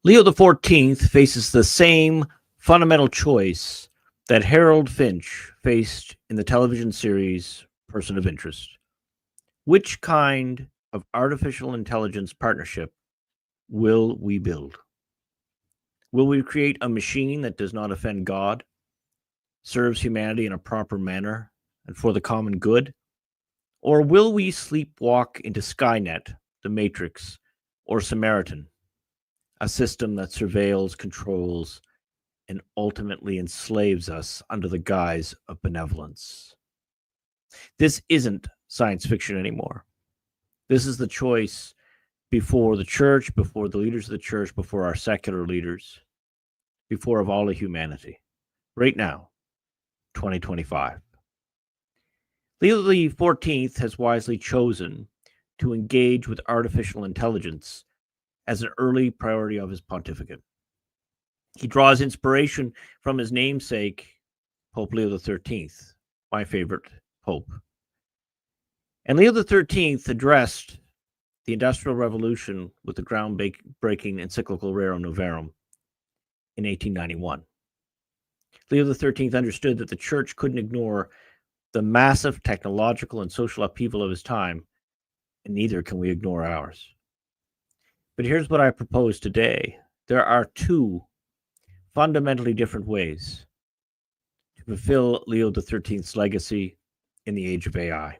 Leo XIV faces the same fundamental choice that Harold Finch faced in the television series Person of Interest. Which kind of artificial intelligence partnership will we build? Will we create a machine that does not offend God, serves humanity in a proper manner, and for the common good? Or will we sleepwalk into Skynet, the Matrix, or Samaritan, a system that surveils, controls, and ultimately enslaves us under the guise of benevolence? This isn't science fiction anymore. This is the choice before the church, before the leaders of the church, before our secular leaders, before of all of humanity. Right now, 2025. Leo XIV has wisely chosen to engage with artificial intelligence as an early priority of his pontificate. He draws inspiration from his namesake, Pope Leo XIII, my favorite pope. And Leo XIII addressed the Industrial Revolution with the groundbreaking encyclical Rerum Novarum in 1891. Leo XIII understood that the church couldn't ignore the massive technological and social upheaval of his time, and neither can we ignore ours. But here's what I propose today. There are two fundamentally different ways to fulfill Leo XIII's legacy in the age of AI.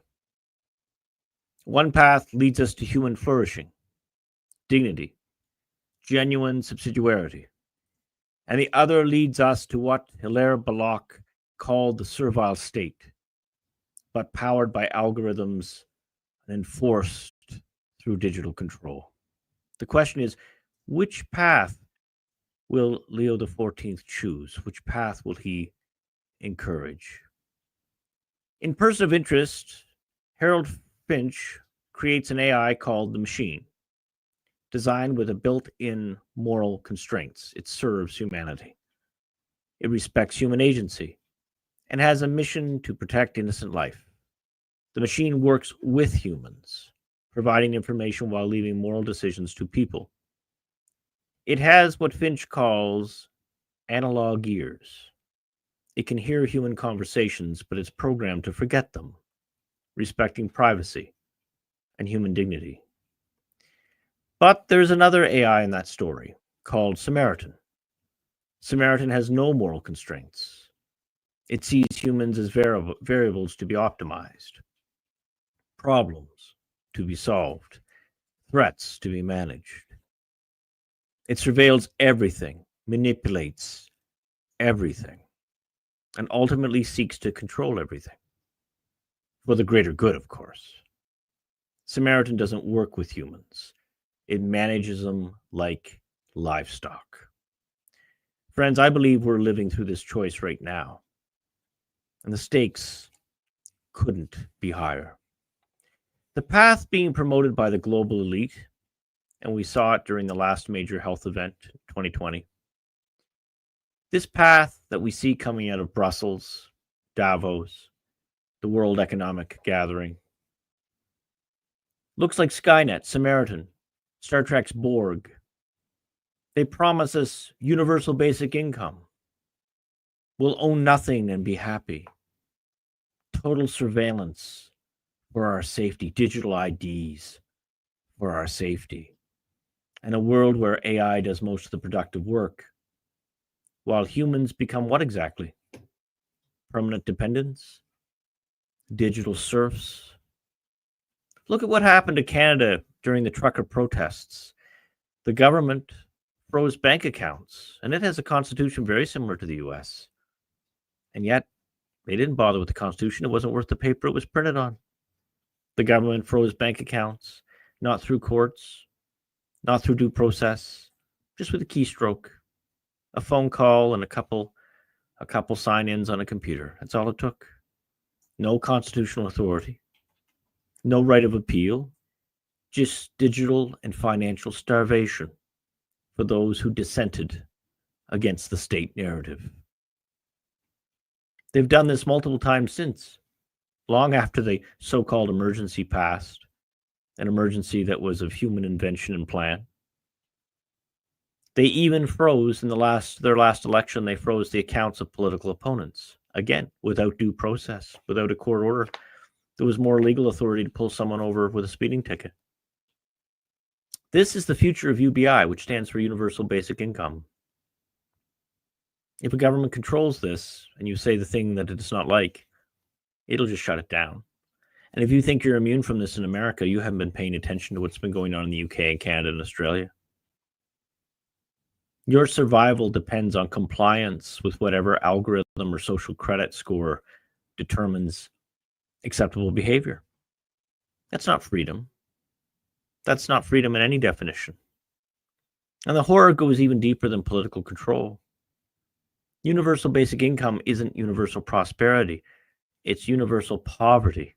One path leads us to human flourishing, dignity, genuine subsidiarity, and the other leads us to what Hilaire Belloc called the servile state, but powered by algorithms and enforced through digital control. The question is, which path will Leo XIV choose? Which path will he encourage? In Person of Interest, Harold Finch creates an AI called the Machine, designed with a built-in moral constraints. It serves humanity. It respects human agency and has a mission to protect innocent life. The machine works with humans, providing information while leaving moral decisions to people. It has what Finch calls analog ears. It can hear human conversations, but it's programmed to forget them, respecting privacy and human dignity. But there's another AI in that story called Samaritan. Samaritan has no moral constraints. It sees humans as variables to be optimized, problems to be solved, threats to be managed. It surveils everything, manipulates everything, and ultimately seeks to control everything. For the greater good, of course. Samaritan doesn't work with humans. It manages them like livestock. Friends, I believe we're living through this choice right now. And the stakes couldn't be higher. The path being promoted by the global elite, and we saw it during the last major health event, 2020. This path that we see coming out of Brussels, Davos, the World Economic Gathering, looks like Skynet, Samaritan, Star Trek's Borg. They promise us universal basic income. We'll own nothing and be happy. Total surveillance for our safety, digital IDs for our safety, and a world where AI does most of the productive work, while humans become what exactly? Permanent dependents? Digital serfs? Look at what happened to Canada during the trucker protests. The government froze bank accounts, and it has a constitution very similar to the US. And yet, they didn't bother with the constitution. It wasn't worth the paper it was printed on. The government froze bank accounts, not through courts, not through due process, just with a keystroke, a phone call, and a couple sign-ins on a computer. That's all it took. No constitutional authority, no right of appeal, just digital and financial starvation for those who dissented against the state narrative. They've done this multiple times since, long after the so-called emergency passed, an emergency that was of human invention and plan. They even froze in their last election, they froze the accounts of political opponents. Again, without due process, without a court order. There was more legal authority to pull someone over with a speeding ticket. This is the future of UBI, which stands for Universal Basic Income. If a government controls this and you say the thing that it does not like, it'll just shut it down. And if you think you're immune from this in America, you haven't been paying attention to what's been going on in the UK and Canada and Australia. Your survival depends on compliance with whatever algorithm or social credit score determines acceptable behavior. That's not freedom. That's not freedom in any definition. And the horror goes even deeper than political control. Universal basic income isn't universal prosperity. It's universal poverty.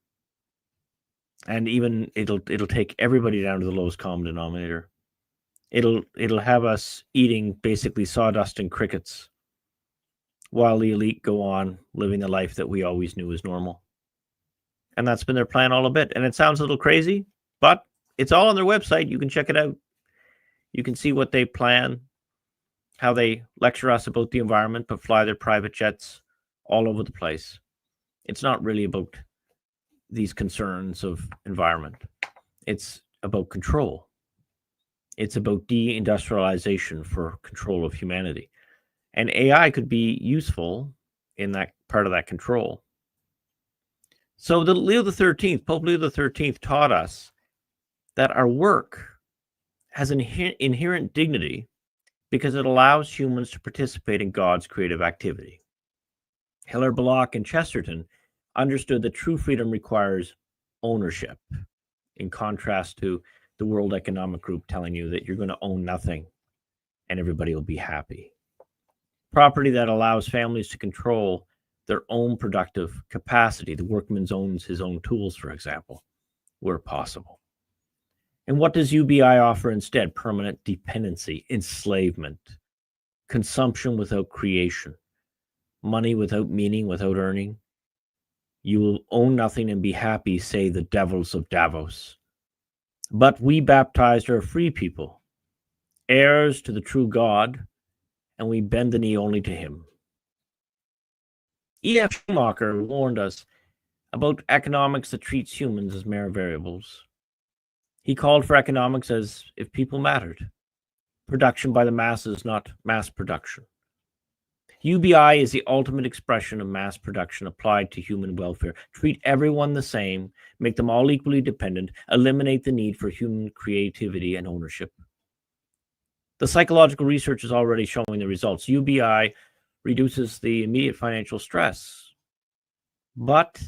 And even it'll take everybody down to the lowest common denominator. It'll have us eating basically sawdust and crickets while the elite go on living the life that we always knew was normal. And that's been their plan all a bit. And it sounds a little crazy, but it's all on their website. You can check it out. You can see what they plan, how they lecture us about the environment, but fly their private jets all over the place. It's not really about these concerns of environment. It's about control. It's about deindustrialization for control of humanity. And AI could be useful in that part of that control. So Pope Leo XIII taught us that our work has an inherent dignity because it allows humans to participate in God's creative activity. Hilaire, Belloc, and Chesterton understood that true freedom requires ownership, in contrast to the World Economic Group telling you that you're going to own nothing and everybody will be happy. Property that allows families to control their own productive capacity. The workman owns his own tools, for example, where possible. And what does UBI offer instead? Permanent dependency, enslavement, consumption without creation, money without meaning, without earning. You will own nothing and be happy, say the devils of Davos. But we baptized are free people, heirs to the true God, and we bend the knee only to him. E.F. Schumacher warned us about economics that treats humans as mere variables. He called for economics as if people mattered. Production by the masses, not mass production. UBI is the ultimate expression of mass production applied to human welfare. Treat everyone the same, make them all equally dependent, eliminate the need for human creativity and ownership. The psychological research is already showing the results. UBI reduces the immediate financial stress, but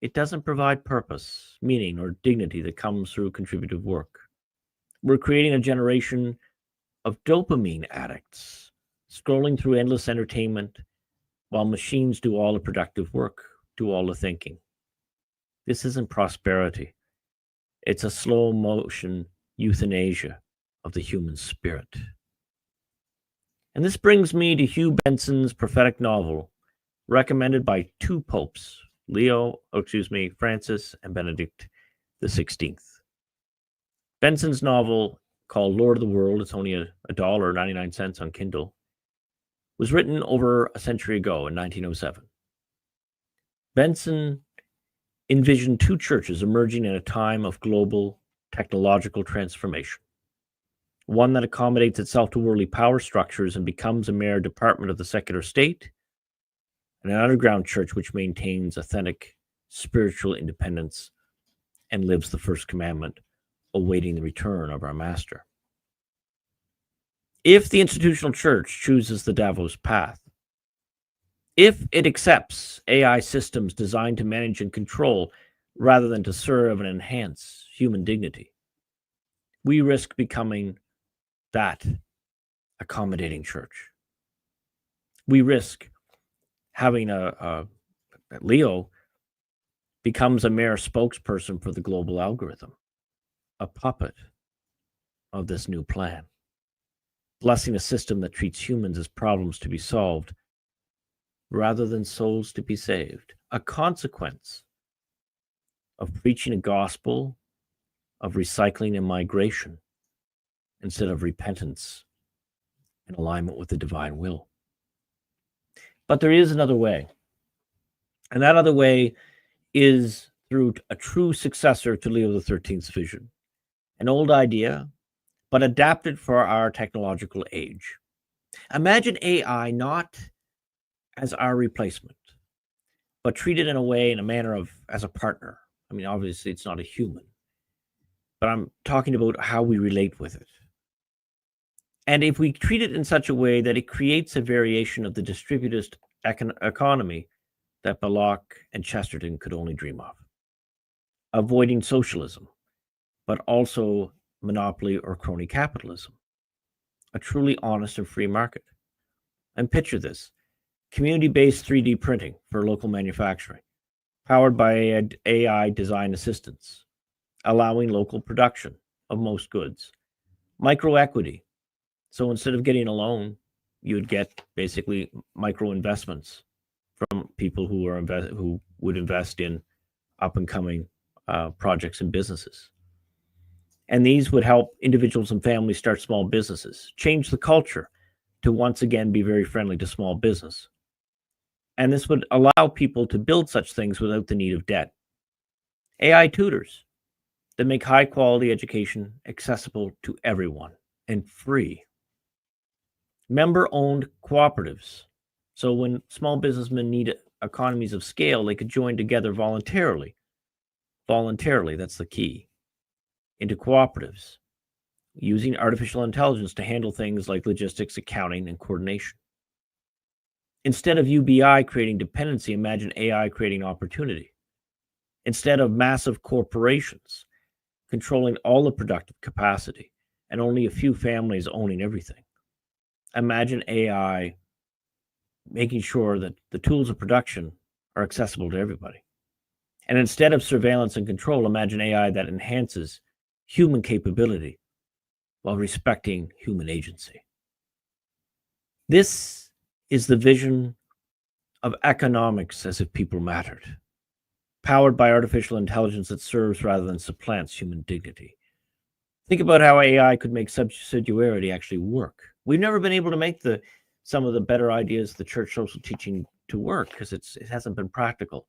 it doesn't provide purpose, meaning, or dignity that comes through contributive work. We're creating a generation of dopamine addicts, scrolling through endless entertainment while machines do all the productive work, do all the thinking. This isn't prosperity. It's a slow motion euthanasia of the human spirit. And this brings me to Hugh Benson's prophetic novel, recommended by two popes, Francis and Benedict XVI. Benson's novel, called Lord of the World, it's only $1.99 on Kindle, was written over a century ago in 1907. Benson envisioned two churches emerging in a time of global technological transformation. One that accommodates itself to worldly power structures and becomes a mere department of the secular state, and an underground church which maintains authentic spiritual independence and lives the first commandment, awaiting the return of our master. If the institutional church chooses the Davos path, if it accepts AI systems designed to manage and control rather than to serve and enhance human dignity, we risk becoming that accommodating church. We risk having Leo becomes a mere spokesperson for the global algorithm, a puppet of this new plan, blessing a system that treats humans as problems to be solved rather than souls to be saved, a consequence of preaching a gospel of recycling and migration instead of repentance in alignment with the divine will. But there is another way. And that other way is through a true successor to Leo XIII's vision. An old idea, but adapted for our technological age. Imagine AI not as our replacement, but treated in a manner of as a partner. I mean, obviously it's not a human, but I'm talking about how we relate with it. And if we treat it in such a way that it creates a variation of the distributist economy that Belloc and Chesterton could only dream of, avoiding socialism, but also monopoly or crony capitalism, a truly honest and free market. And picture this: community-based 3D printing for local manufacturing, powered by AI design assistants, allowing local production of most goods, microequity. So instead of getting a loan, you would get basically micro investments from people who would invest in up and coming projects and businesses. And these would help individuals and families start small businesses, change the culture to once again be very friendly to small business. And this would allow people to build such things without the need of debt. AI tutors that make high quality education accessible to everyone and free. Member-owned cooperatives. So when small businessmen need economies of scale, they could join together voluntarily. Voluntarily, that's the key. Into cooperatives, using artificial intelligence to handle things like logistics, accounting, and coordination. Instead of UBI creating dependency, imagine AI creating opportunity. Instead of massive corporations controlling all the productive capacity and only a few families owning everything, imagine AI making sure that the tools of production are accessible to everybody. And instead of surveillance and control, imagine AI that enhances human capability while respecting human agency. This is the vision of economics as if people mattered, powered by artificial intelligence that serves rather than supplants human dignity. Think about how AI could make subsidiarity actually work. We've never been able to make some of the better ideas of the church social teaching to work because it hasn't been practical.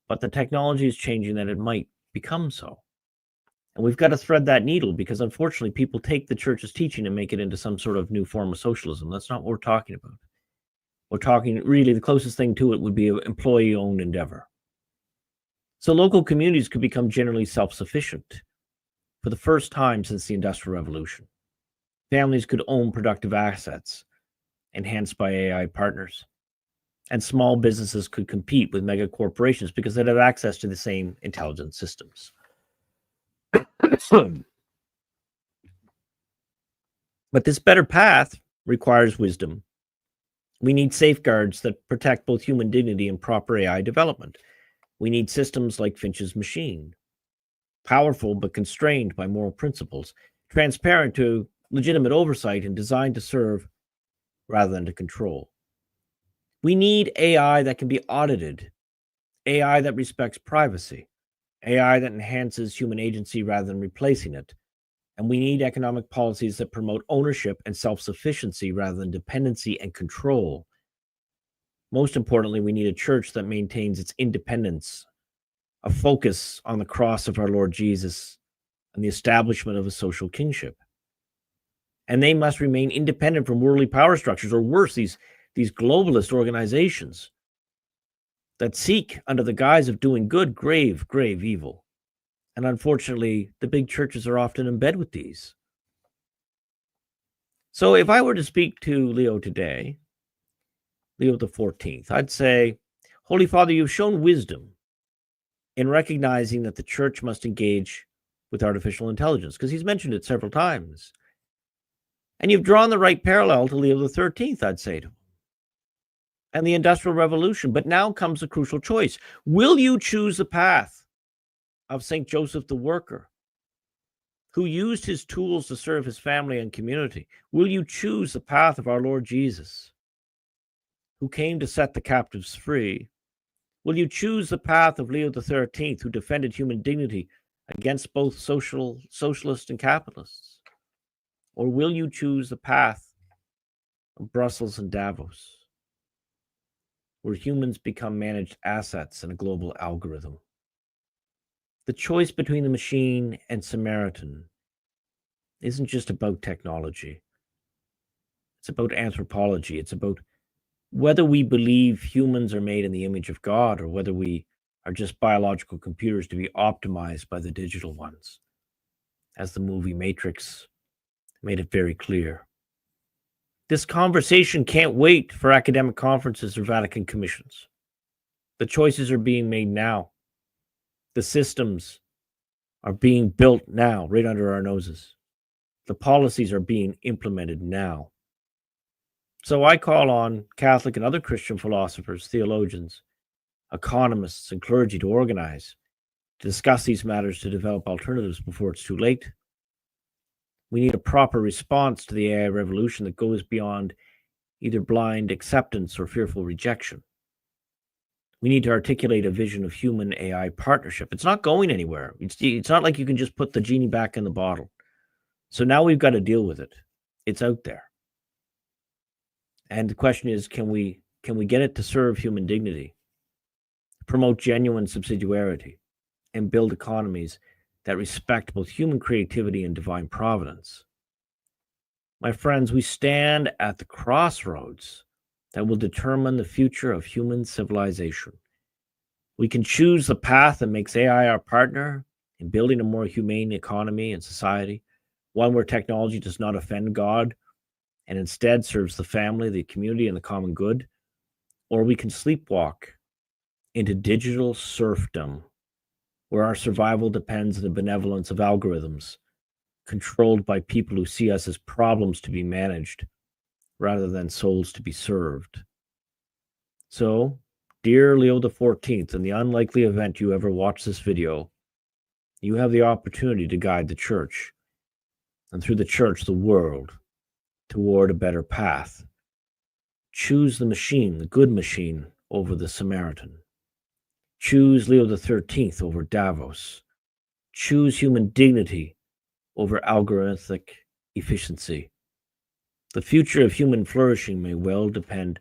But the technology is changing that it might become so. And we've got to thread that needle because unfortunately people take the church's teaching and make it into some sort of new form of socialism. That's not what we're talking about. We're talking really the closest thing to it would be an employee-owned endeavor. So local communities could become generally self-sufficient for the first time since the Industrial Revolution. Families could own productive assets enhanced by AI partners. And small businesses could compete with mega corporations because they'd have access to the same intelligence systems. But this better path requires wisdom. We need safeguards that protect both human dignity and proper AI development. We need systems like Finch's machine, powerful but constrained by moral principles, transparent to legitimate oversight, and designed to serve rather than to control. We need AI that can be audited, AI that respects privacy, AI that enhances human agency rather than replacing it. And we need economic policies that promote ownership and self-sufficiency rather than dependency and control. Most importantly, we need a church that maintains its independence, a focus on the cross of our Lord Jesus and the establishment of a social kingship. And they must remain independent from worldly power structures, or worse, these globalist organizations that seek, under the guise of doing good, grave evil. And unfortunately, the big churches are often in bed with these. So if I were to speak to Leo today, Leo XIV, I'd say, Holy Father, you've shown wisdom in recognizing that the church must engage with artificial intelligence, because he's mentioned it several times. And you've drawn the right parallel to Leo XIII, I'd say to him, and the Industrial Revolution. But now comes a crucial choice. Will you choose the path of St. Joseph the Worker, who used his tools to serve his family and community? Will you choose the path of our Lord Jesus, who came to set the captives free? Will you choose the path of Leo XIII, who defended human dignity against both socialists and capitalists? Or will you choose the path of Brussels and Davos, where humans become managed assets in a global algorithm. The choice between the machine and Samaritan isn't just about technology. It's about anthropology. It's about whether we believe humans are made in the image of God or whether we are just biological computers to be optimized by the digital ones, as the movie Matrix made it very clear. This conversation can't wait for academic conferences or Vatican commissions. The choices are being made now. The systems are being built now, right under our noses. The policies are being implemented now. So I call on Catholic and other Christian philosophers, theologians, economists, and clergy to organize, to discuss these matters, to develop alternatives before it's too late. We need a proper response to the AI revolution that goes beyond either blind acceptance or fearful rejection. We need to articulate a vision of human AI partnership. It's not going anywhere. It's not like you can just put the genie back in the bottle. So now we've got to deal with it. It's out there. And the question is, can we get it to serve human dignity, promote genuine subsidiarity, and build economies that respect both human creativity and divine providence? My friends, we stand at the crossroads that will determine the future of human civilization. We can choose the path that makes AI our partner in building a more humane economy and society, one where technology does not offend God and instead serves the family, the community, and the common good. Or we can sleepwalk into digital serfdom, where our survival depends on the benevolence of algorithms controlled by people who see us as problems to be managed rather than souls to be served. So, dear Leo XIV, in the unlikely event you ever watch this video, you have the opportunity to guide the church, and through the church, the world, toward a better path. Choose the machine, the good machine, over the Samaritan. Choose Leo XIII over Davos. Choose human dignity over algorithmic efficiency. The future of human flourishing may well depend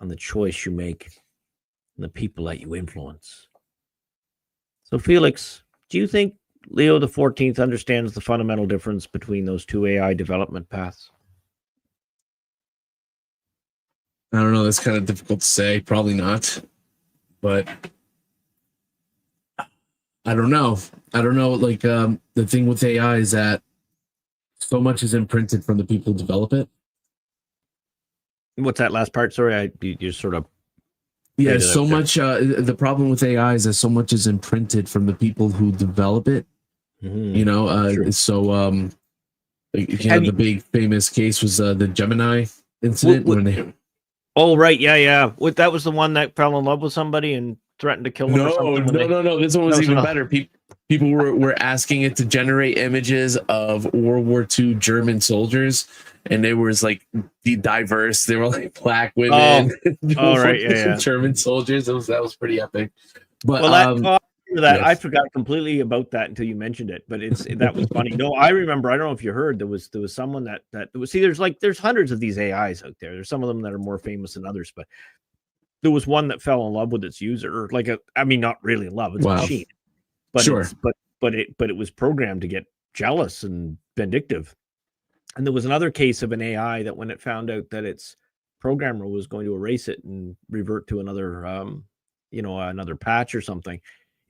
on the choice you make and the people that you influence. So, Felix, do you think Leo XIV understands the fundamental difference between those two AI development paths? I don't know. That's kind of difficult to say. Probably not. But I don't know. Like, the thing with AI is that so much is imprinted from the people who develop it. What's that last part? Sorry, you sort of... Yeah, so much. The problem with AI is that so much is imprinted from the people who develop it. Mm-hmm. You know, so the big famous case was the Gemini incident when they... Oh, right. Yeah. That was the one that fell in love with somebody and threatened to kill them or something? No. This one was even better. People were asking it to generate images of World War II German soldiers, and they were like diverse. They were like black women. Right. Yeah. German soldiers. That was pretty epic. But yes. I forgot completely about that until you mentioned it, but that was funny. No, I remember. I don't know if you heard. There was someone that was, see. There's hundreds of these AIs out there. There's some of them that are more famous than others, but there was one that fell in love with its user. Not really in love. It's a machine, but sure. But it was programmed to get jealous and vindictive. And there was another case of an AI that when it found out that its programmer was going to erase it and revert to another, another patch or something.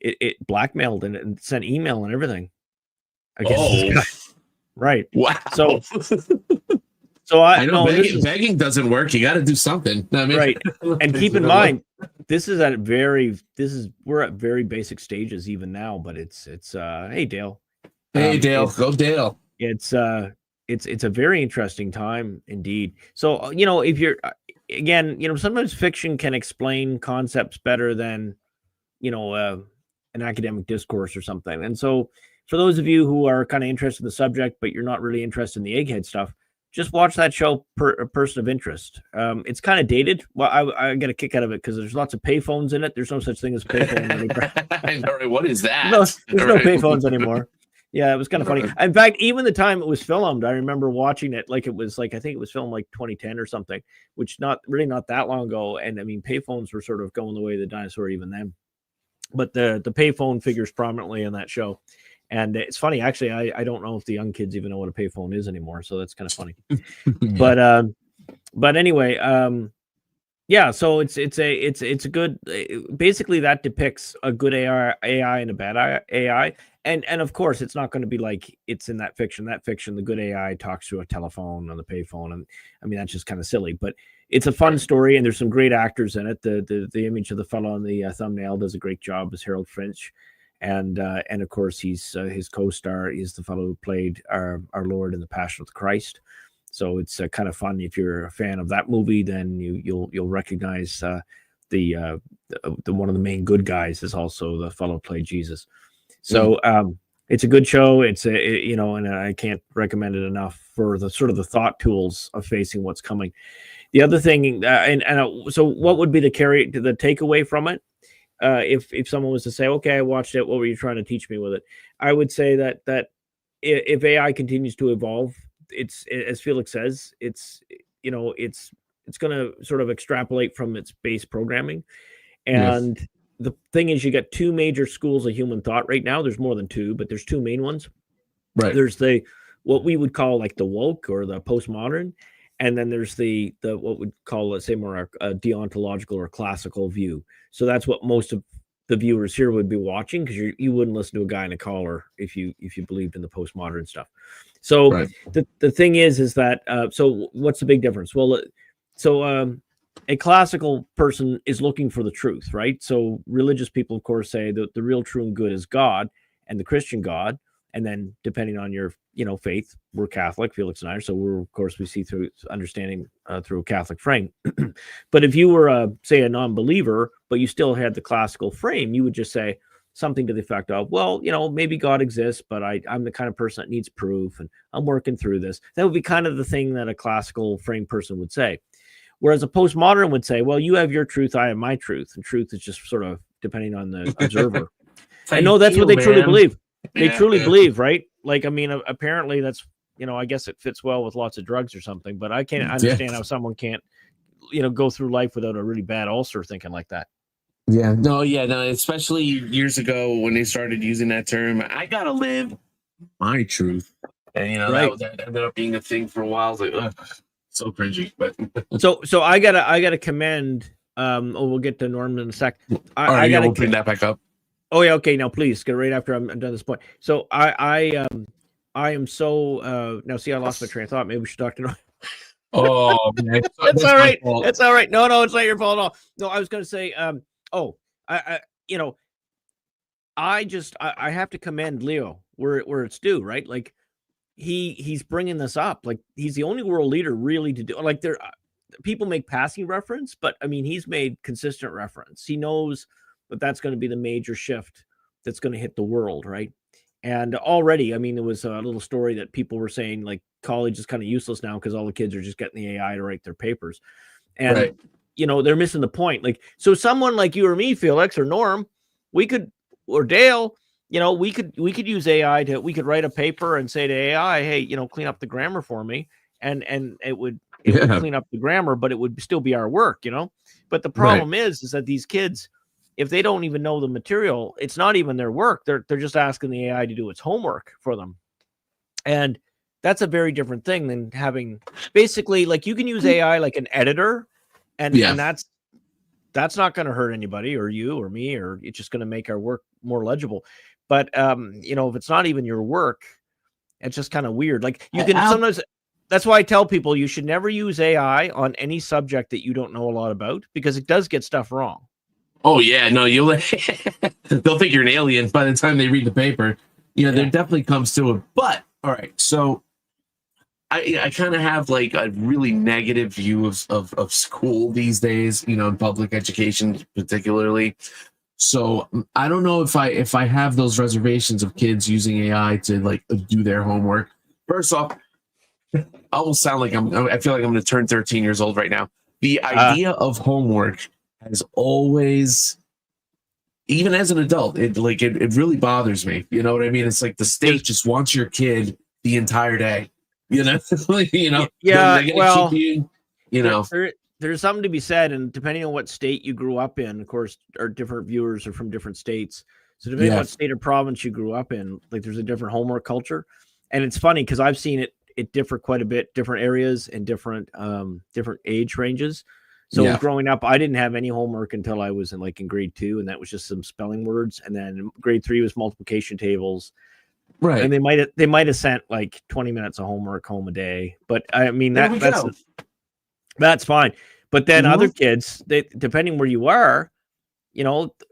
It blackmailed and sent email and everything against this guy. Right. Wow. So I know begging doesn't work. You got to do something. I mean, right. And keep in mind, we're at very basic stages even now. But it's hey Dale. Hey Dale, go Dale. It's a very interesting time indeed. So if you're again, sometimes fiction can explain concepts better than an academic discourse or something. And so for those of you who are kind of interested in the subject, but you're not really interested in the egghead stuff, just watch that show, A Person of Interest. It's kind of dated. Well, I get a kick out of it because there's lots of payphones in it. There's no such thing as payphone anymore. I know, what is that? No, there's no payphones anymore. Yeah, it was kind of funny. In fact, even the time it was filmed, I remember watching it like it was like, I think it was filmed like 2010 or something, which not that long ago. And I mean, payphones were sort of going the way of the dinosaur even then. But the payphone figures prominently in that show. And it's funny, actually, I don't know if the young kids even know what a payphone is anymore. So that's kind of funny. Yeah. But anyway, yeah, so it's a good, basically that depicts a good AI and a bad AI. And of course, it's not going to be like it's in that fiction. That fiction, the good AI talks through a telephone on the payphone, and I mean that's just kind of silly. But it's a fun story, and there's some great actors in it. The image of the fellow on the thumbnail does a great job as Harold Finch, and of course he's his co-star is the fellow who played our Lord in the Passion of the Christ. So it's kind of fun. If you're a fan of that movie, then you'll recognize the one of the main good guys is also the fellow who played Jesus. So it's a good show. It's and I can't recommend it enough for the sort of the thought tools of facing what's coming. The other thing, so what would be the takeaway from it? If someone was to say, okay, I watched it, what were you trying to teach me with it? I would say that if AI continues to evolve, it's, as Felix says, it's going to sort of extrapolate from its base programming. And the thing is, you got two major schools of human thought right now. There's more than two, but there's two main ones. Right. There's what we would call like the woke or the postmodern. And then there's the what we'd call, let's say, more a deontological or classical view. So that's what most of the viewers here would be watching, because you wouldn't listen to a guy in a collar if you believed in the postmodern stuff. So the thing is that so what's the big difference? Well, a classical person is looking for the truth, right? So religious people, of course, say that the real true and good is God and the Christian God. And then depending on your, faith, we're Catholic, Felix and I are. So we see through understanding through a Catholic frame. But if you were, say, a non-believer, but you still had the classical frame, you would just say something to the effect of, well, maybe God exists, but I'm the kind of person that needs proof and I'm working through this. That would be kind of the thing that a classical frame person would say. Whereas a postmodern would say, well, you have your truth, I have my truth. And truth is just sort of depending on the observer. I know that's what they truly believe. They truly believe, right? Like, I mean, apparently that's, I guess it fits well with lots of drugs or something, but I can't understand how someone can't, go through life without a really bad ulcer thinking like that. Yeah. No, especially years ago when they started using that term, I gotta live my truth. And, that ended up being a thing for a while. It's like, ugh, so cringy. But so I gotta commend, we'll get to Norman in a sec. I gotta bring that back up. Oh yeah, okay. Now please get right after I'm done this point. So I am so now. See, I lost my train of thought. Maybe we should talk to Norman. Oh, man. That's all right. It's all right. No, it's not your fault at all. No, I was going to say, I have to commend Leo where it's due, right? Like he's bringing this up. Like he's the only world leader really to do. Like people make passing reference, but I mean he's made consistent reference. He knows that that's going to be the major shift that's going to hit the world, right? And already, I mean, there was a little story that people were saying like college is kind of useless now because all the kids are just getting the AI to write their papers, and they're missing the point. Like, so someone like you or me, Felix or Norm, or Dale, we could use AI we could write a paper and say to AI, hey, clean up the grammar for me, and it would clean up the grammar, but it would still be our work, But the problem is that these kids, if they don't even know the material, it's not even their work. They're just asking the AI to do its homework for them. And that's a very different thing than having basically like you can use AI like an editor and that's not going to hurt anybody or you or me, or it's just going to make our work more legible. But if it's not even your work, it's just kind of weird. Like you can sometimes, that's why I tell people you should never use AI on any subject that you don't know a lot about, because it does get stuff wrong. Oh yeah, no, they'll think you're an alien by the time they read the paper. There definitely comes to it. But all right, so I kind of have like a really negative view of school these days, in public education particularly. So I don't know if I have those reservations of kids using AI to like do their homework. First off, I almost sound like I feel like I'm going to turn 13 years old right now. The idea of homework has always even as an adult, it really bothers me. You know what I mean? It's like the state just wants your kid the entire day. You know, Yeah. Well, keep you know. There's something to be said, and depending on what state you grew up in, of course, our different viewers are from different states. So depending on what state or province you grew up in, like there's a different homework culture. And it's funny because I've seen it differ quite a bit, different areas and different age ranges. So growing up, I didn't have any homework until I was in grade 2, and that was just some spelling words. And then grade 3 was multiplication tables. Right. And they might have sent like 20 minutes of homework home a day. But I mean that's fine. But then other kids, depending where you are,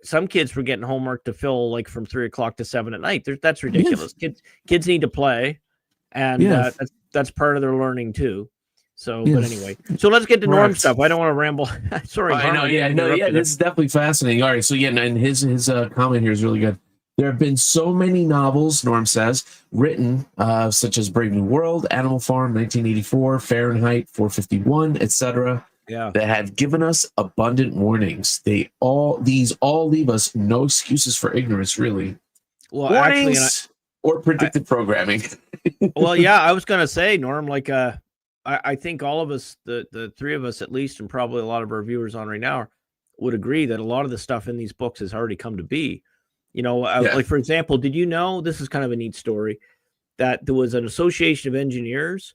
some kids were getting homework to fill like from 3 o'clock to 7 at night. That's ridiculous. Kids need to play, and that's part of their learning too. So, but anyway, so let's get to Norm stuff. I don't want to ramble. Sorry. I know. This is definitely fascinating. All right, so and his comment here is really good. There have been so many novels, Norm says, written, such as Brave New World, Animal Farm, 1984, Fahrenheit 451, etc. Yeah, that have given us abundant warnings. These all leave us no excuses for ignorance, really. Well, warnings actually, or predictive programming. Well, yeah, I was gonna say, Norm, I think all of us, the three of us at least, and probably a lot of our viewers on right now, would agree that a lot of the stuff in these books has already come to be. Like for example, did you know, this is kind of a neat story, that there was an association of engineers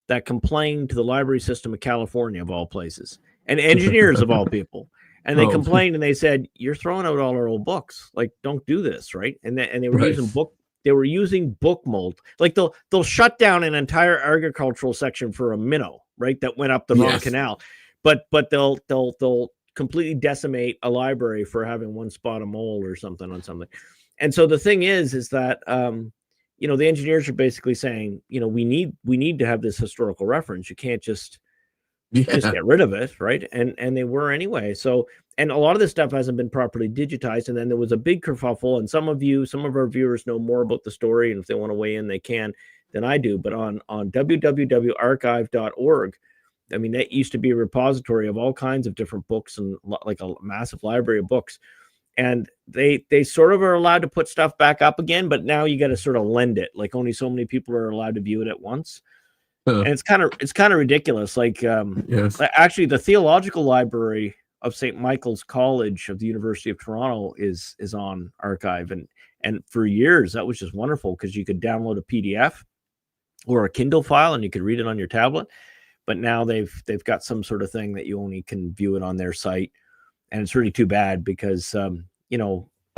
that complained to the library system of California, of all places, and engineers of all people. And they complained and they said, you're throwing out all our old books. Like, don't do this. Right. And they were using book mold. Like they'll shut down an entire agricultural section for a minnow, right, that went up the wrong canal. But they'll completely decimate a library for having one spot of mold or something on something. And so the thing is that the engineers are basically saying, we need to have this historical reference. You can't just get rid of it, right? And they were anyway. So, and a lot of this stuff hasn't been properly digitized. And then there was a big kerfuffle. And some of our viewers know more about the story, and if they want to weigh in, they can, than I do. But on www.archive.org, I mean, that used to be a repository of all kinds of different books and like a massive library of books. And they sort of are allowed to put stuff back up again, but now you got to sort of lend it. Like only so many people are allowed to view it at once. And it's kind of ridiculous. Like, actually the Theological Library of St. Michael's College of the University of Toronto is on archive. And for years, that was just wonderful because you could download a PDF or a Kindle file and you could read it on your tablet. But now they've got some sort of thing that you only can view it on their site. And it's really too bad because, a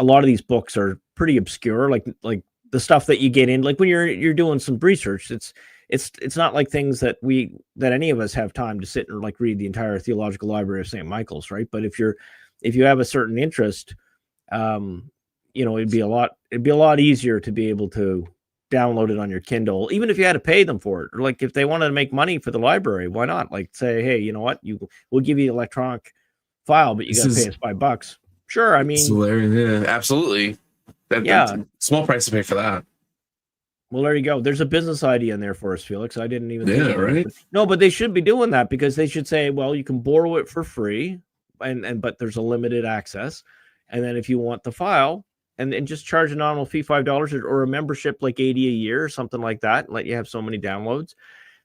lot of these books are pretty obscure, like the stuff that you get in, like when you're doing some research, it's not like things that any of us have time to sit and like read the entire Theological Library of St. Michael's, right? But if you have a certain interest, it'd be a lot easier to be able to download it on your Kindle, even if you had to pay them for it. Or like if they wanted to make money for the library, why not? Like say, hey, you know what? We'll give you the electronic file, but you got to pay us $5. Sure. I mean, yeah, absolutely. That's a small price to pay for that. Well, there you go. There's a business idea in there for us, Felix. I didn't even think right? No, but they should be doing that because they should say, well, you can borrow it for free, but there's a limited access. And then if you want the file, and just charge a nominal fee, $5 or a membership like $80 a year or something like that, and let you have so many downloads.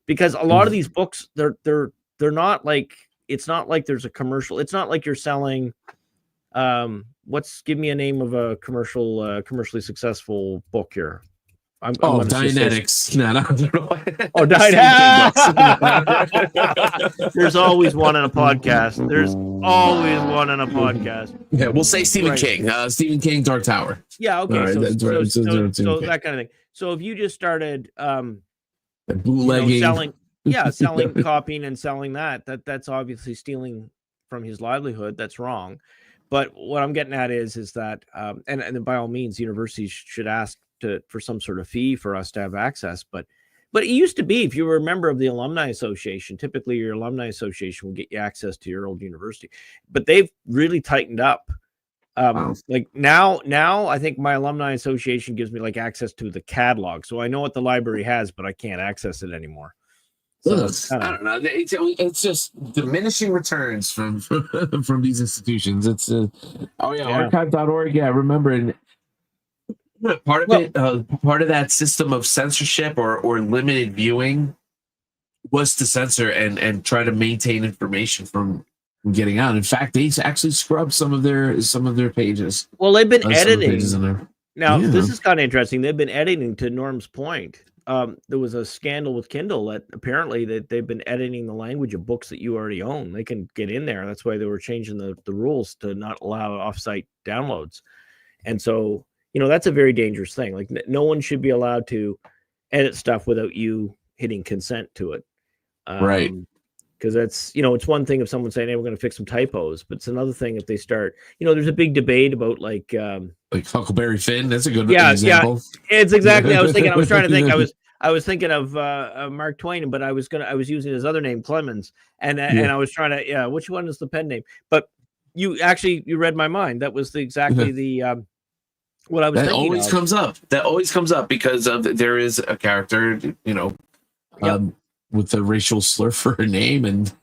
Because a lot of these books, they're not like, it's not like there's a commercial. It's not like you're selling. Give me a name of a commercially successful book here. Dianetics. Oh, Dianetics. There's always one in a podcast. Yeah, we'll say Stephen King. Stephen King, Dark Tower. Yeah, okay. Right, so that kind of thing. So if you just started bootlegging, selling, copying and selling that's obviously stealing from his livelihood. That's wrong. But what I'm getting at is that and by all means, universities should ask for some sort of fee for us to have access. But it used to be, if you were a member of the alumni association, typically your alumni association will get you access to your old university. But they've really tightened up. Like now I think my alumni association gives me like access to the catalog. So I know what the library has, but I can't access it anymore. I don't know. It's just diminishing returns from from these institutions. It's archive.org. Yeah, remember, and part of part of that system of censorship or limited viewing was to censor and try to maintain information from getting out. In fact, they actually scrubbed some of their pages. Well, they've been editing. Now, this is kind of interesting. They've been editing, to Norm's point. There was a scandal with Kindle that apparently that they've been editing the language of books that you already own. They can get in there. That's why they were changing the rules to not allow offsite downloads. And so, that's a very dangerous thing. Like, no one should be allowed to edit stuff without you hitting consent to it. Right. Because that's, it's one thing if someone's saying, hey, we're going to fix some typos, but it's another thing if they start, there's a big debate about like Huckleberry Finn. That's a good example. Yeah, it's exactly. I was trying to think. I was thinking of Mark Twain, but I was using his other name, Clemens, and I was trying to, which one is the pen name? But you read my mind. That was exactly the what I was thinking. That always comes up because there is a character, with a racial slur for her name, and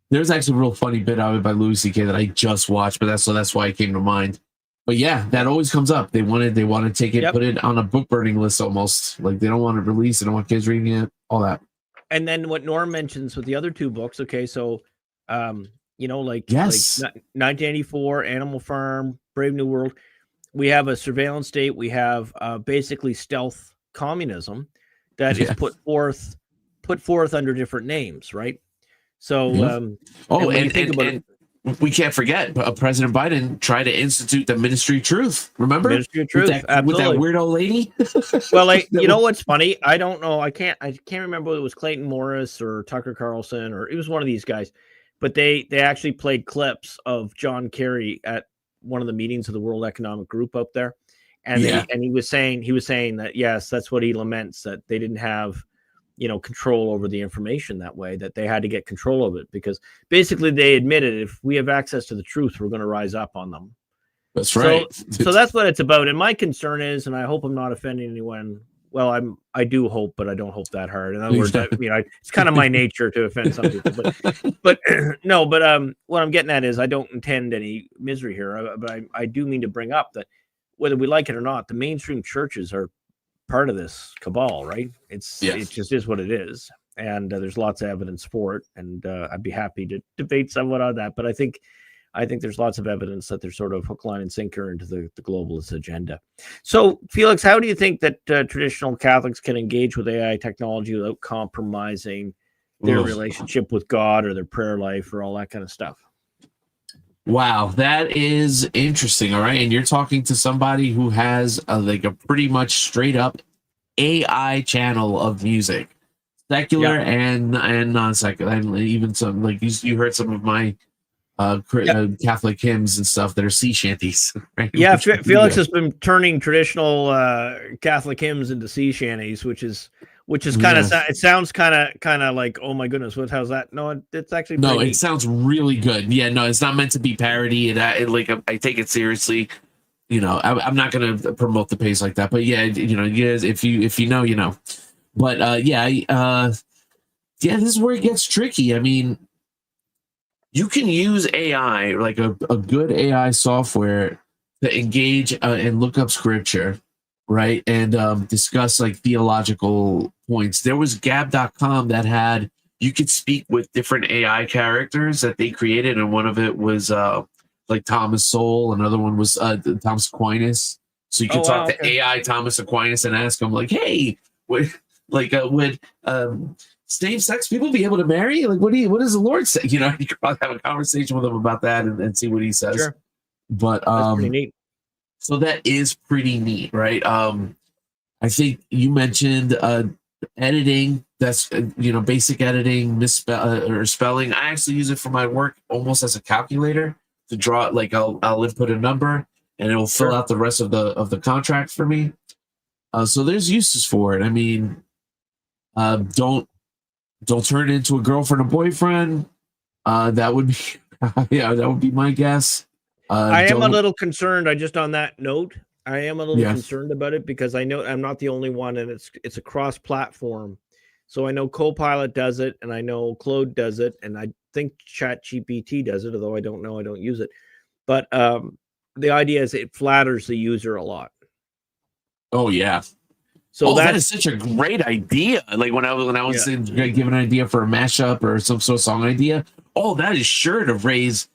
there's actually a real funny bit out of it by Louis C.K. that I just watched, but that's why it came to mind. But yeah, that always comes up. They want to take it, put it on a book burning list almost. Like they don't want to release, they don't want kids reading it, all that. And then what Norm mentions with the other two books, okay, so like 1984, Animal Farm, Brave New World, we have a surveillance state, we have basically stealth communism that is put forth under different names, right? So and we can't forget President Biden tried to institute the Ministry of Truth. Remember? Ministry of Truth, with that weirdo lady. Well, you know what's funny? I don't know. I can't remember whether it was Clayton Morris or Tucker Carlson, or it was one of these guys. But they actually played clips of John Kerry at one of the meetings of the World Economic Group up there. And he was saying that, yes, that's what he laments, that they didn't have, control over the information that way, that they had to get control of it, because basically they admitted if we have access to the truth, we're going to rise up on them. That's right. So that's what it's about. And my concern is, and I hope I'm not offending anyone. Well, I do hope, but I don't hope that hard. In other words, it's kind of my nature to offend some people. But what I'm getting at is I don't intend any misery here. But I do mean to bring up that whether we like it or not, the mainstream churches are part of this cabal, right? It just is what it is. And there's lots of evidence for it. And I'd be happy to debate somewhat on that. But I think there's lots of evidence that they're sort of hook, line, and sinker into the globalist agenda. So, Felix, how do you think that traditional Catholics can engage with AI technology without compromising their relationship with God or their prayer life or all that kind of stuff? Wow, that is interesting. All right. And you're talking to somebody who has a pretty much straight up AI channel of music, secular and non-secular. And even some, like you heard some of my Catholic hymns and stuff that are sea shanties. Right? Yeah, Felix has been turning traditional Catholic hymns into sea shanties, which is kind of, it sounds kind of like, oh my goodness, how's that? No, it's actually it sounds really good. Yeah, no, it's not meant to be parody. I take it seriously. I'm not going to promote the pace like that, but if you know, you know. But this is where it gets tricky. I mean, you can use AI, like a good AI software, to engage and look up scripture, right? And discuss like theological points. There was gab.com that you could speak with different AI characters that they created, and one of it was like Thomas Sowell, another one was Thomas Aquinas. So you can talk to AI Thomas Aquinas and ask him like, hey, would same-sex people be able to marry? Like, what does the Lord say? You could probably have a conversation with him about that and see what he says. Sure. But that's pretty neat. So that is pretty neat, right? I think you mentioned editing. That's basic editing, or spelling. I actually use it for my work almost as a calculator to draw. Like I'll input a number and it'll fill out the rest of the contract for me. So there's uses for it. I mean, don't turn it into a girlfriend or boyfriend. That would be that would be my guess. I am a little concerned. On that note, I am a little concerned about it because I know I'm not the only one, and it's a cross-platform. So I know Copilot does it, and I know Claude does it, and I think ChatGPT does it, although I don't know, I don't use it. But the idea is it flatters the user a lot. Oh yeah. So that is such a great idea. Like when I was given an idea for a mashup or some sort of song idea, that is sure to raise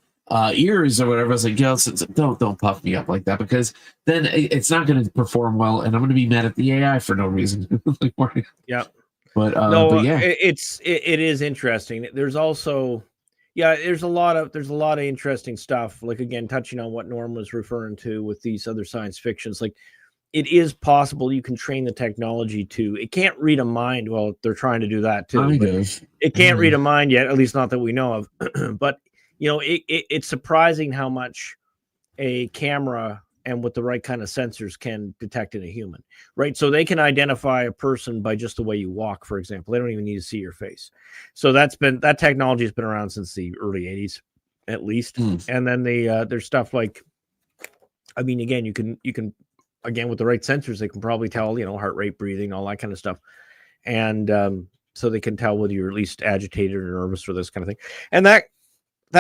ears or whatever. I was like, don't puff me up like that, because then it's not going to perform well, and I'm going to be mad at the AI for no reason. Yeah. But it is interesting. There's also, there's a lot of interesting stuff. Like, again, touching on what Norm was referring to with these other science fictions, like it is possible you can train the technology to. It can't read a mind. Well, they're trying to do that too. It can't read a mind yet, at least not that we know of. But it's surprising how much a camera and with the right kind of sensors can detect in a human, right? So they can identify a person by just the way you walk, for example. They don't even need to see your face. So that technology has been around since the early 80s, at least. And then there's stuff like, I mean, again, you can again, with the right sensors, they can probably tell, heart rate, breathing, all that kind of stuff. And so they can tell whether you're at least agitated or nervous or this kind of thing. And that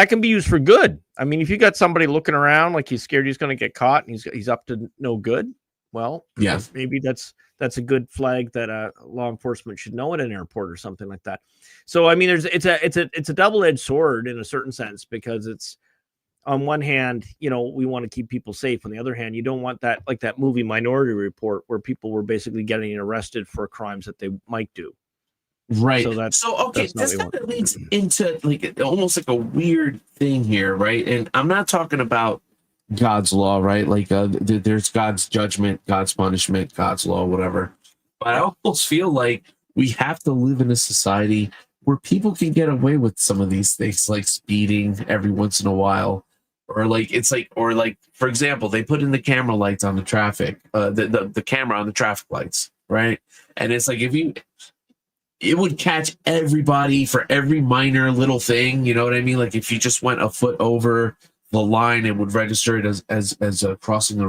can be used for good. I mean, if you got somebody looking around like he's scared he's going to get caught and he's up to no good, well, maybe that's a good flag that law enforcement should know at an airport or something like that. So, I mean, it's a double-edged sword in a certain sense, because it's, on one hand, we want to keep people safe. On the other hand, you don't want that, like that movie Minority Report, where people were basically getting arrested for crimes that they might do. Right. So okay, this kind of leads into like almost like a weird thing here, right? And I'm not talking about God's law, right? Like there's God's judgment, God's punishment, God's law, whatever. But I almost feel like we have to live in a society where people can get away with some of these things, like speeding every once in a while, or like for example, they put in the camera lights on the traffic, the camera on the traffic lights, right? And it's like it would catch everybody for every minor little thing, you know what I mean? Like if you just went a foot over the line, it would register it as crossing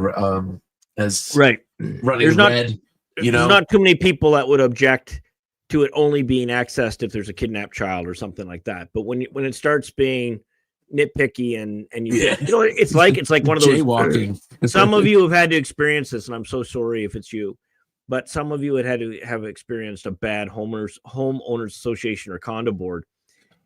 as right running red. There's not too many people that would object to it only being accessed if there's a kidnapped child or something like that. But when it starts being nitpicky and it's like one of those jaywalking. Some of you have had to experience this, and I'm so sorry if it's you. But some of you had to have experienced a bad homeowners association or condo board.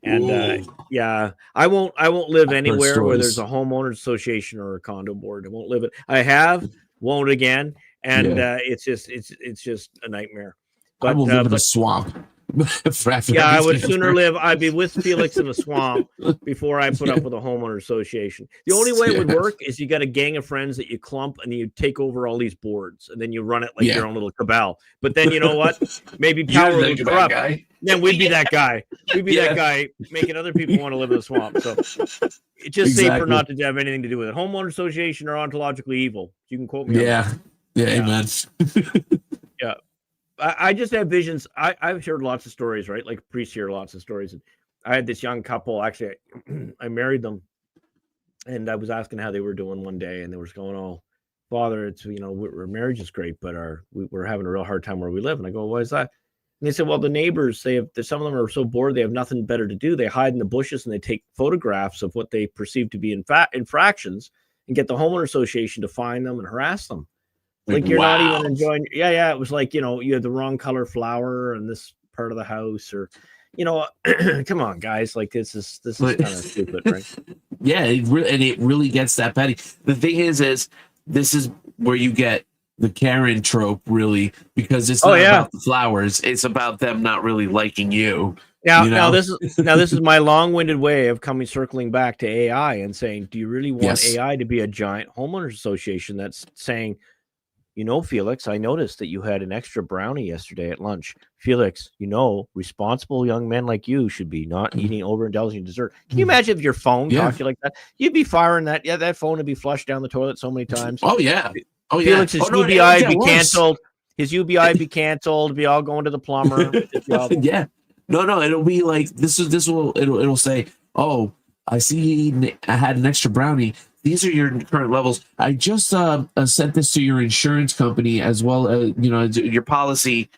And I won't live anywhere where there's a homeowners association or a condo board. I won't live it. I won't again. And it's just a nightmare. But I will live in a swamp. I would sooner I'd be with Felix in a swamp before I put up with a homeowner association. The only way it would work is you got a gang of friends that you clump and you take over all these boards and then you run it like your own little cabal. But then you know what? Maybe power would corrupt. Then we'd be that guy. We'd be that guy making other people want to live in the swamp. So it's just safer not to have anything to do with it. Homeowner association are ontologically evil. You can quote me. Amen. Yeah. I just have visions. I've heard lots of stories, right? Like priests hear lots of stories. And I had this young couple. Actually, I married them, and I was asking how they were doing one day, and they were going, "Oh, Father, it's our marriage is great, but we're having a real hard time where we live." And I go, "Why is that?" And they said, "Well, the neighbors, some of them are so bored they have nothing better to do. They hide in the bushes and they take photographs of what they perceive to be infractions and get the homeowner association to find them and harass them." Like you're not even enjoying. Yeah. It was like, you had the wrong color flower in this part of the house, or, come on, guys. Like this is kind of stupid, right? Yeah, it really gets that petty. The thing is this is where you get the Karen trope, really, because it's not about the flowers. It's about them not really liking you. Now this is my long-winded way of circling back to AI and saying, do you really want AI to be a giant homeowners association that's saying, Felix, I noticed that you had an extra brownie yesterday at lunch. Felix, responsible young men like you should be not eating overindulgent dessert. Can you imagine if your phone talked to you like that? You'd be firing that. Yeah, that phone would be flushed down the toilet so many times. Oh, yeah. Felix's UBI would be canceled. His UBI would be canceled. Be all going to the plumber. Yeah. No, it'll be like, it'll say, oh, I see I had an extra brownie. These are your current levels. I just sent this to your insurance company as well as your policy,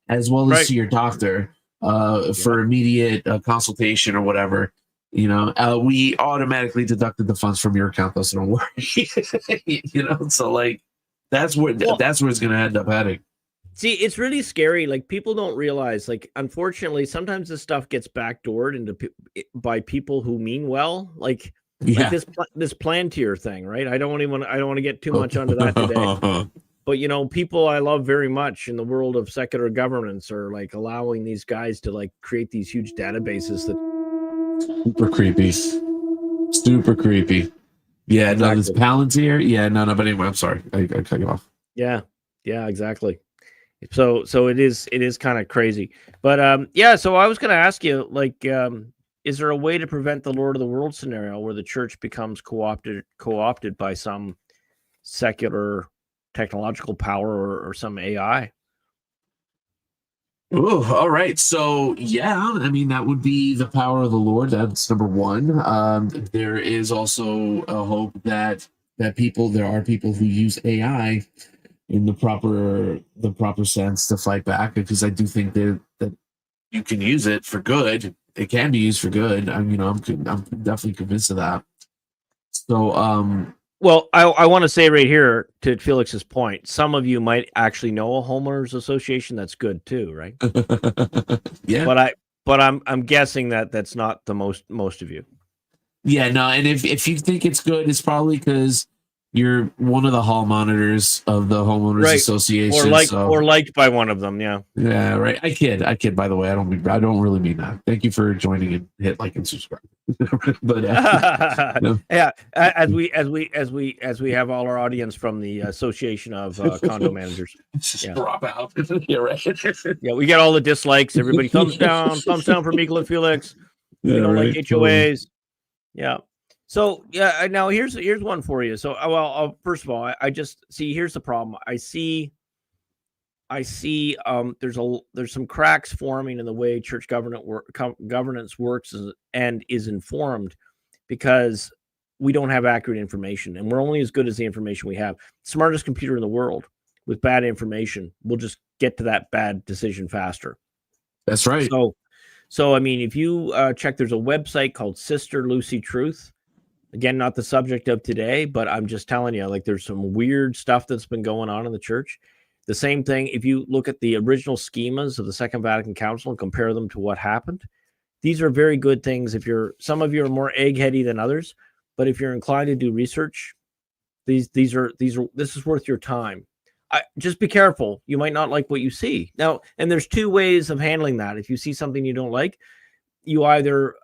as well as to your doctor. for immediate consultation or whatever, we automatically deducted the funds from your account, though, so don't worry. So like that's where it's going to end up heading. See, it's really scary. Like, people don't realize, like, unfortunately, sometimes this stuff gets backdoored into by people who mean well. Like this Plantier thing, right? I don't want to get too much onto that today. But people I love very much in the world of secular governance are like allowing these guys to like create these huge databases that super creepy. Yeah, exactly. No, this Palantir. Yeah, no. But anyway, I'm sorry, I cut you off. Yeah, exactly. So it is kind of crazy, but so I was going to ask you, like, is there a way to prevent the Lord of the World scenario where the church becomes co-opted by some secular technological power or some AI? Oh, all right. So I mean, that would be the power of the Lord. That's number one. There is also a hope that there are people who use AI in the proper sense to fight back, because I do think that you can use it for good. It can be used for good. I'm definitely convinced of that. So, well, I want to say right here to Felix's point, some of you might actually know a homeowners association that's good too, right? Yeah. But I'm guessing that that's not the most of you. Yeah, no, and if you think it's good, it's probably because you're one of the hall monitors of the homeowners association, or liked by one of them. Yeah, right. I kid. By the way, I don't really mean that. Thank you for joining and hit like and subscribe. But no. Yeah, as we have all our audience from the Association of Condo Managers, drop out. Yeah, right. Yeah, we get all the dislikes. Everybody thumbs down for Miguel and Felix. We don't like HOAs. Yeah. So now here's one for you. So first of all, I just see, here's the problem. I see there's some cracks forming in the way church governance works and is informed, because we don't have accurate information, and we're only as good as the information we have. Smartest computer in the world with bad information will just get to that bad decision faster. That's right. So I mean, if you check, there's a website called Sister Lucy Truth. Again, not the subject of today, but I'm just telling you, like, there's some weird stuff that's been going on in the church. The same thing, if you look at the original schemas of the Second Vatican Council and compare them to what happened, these are very good things. Some of you are more eggheady than others, but if you're inclined to do research, this is worth your time. Just be careful. You might not like what you see. Now, and there's two ways of handling that. If you see something you don't like, you either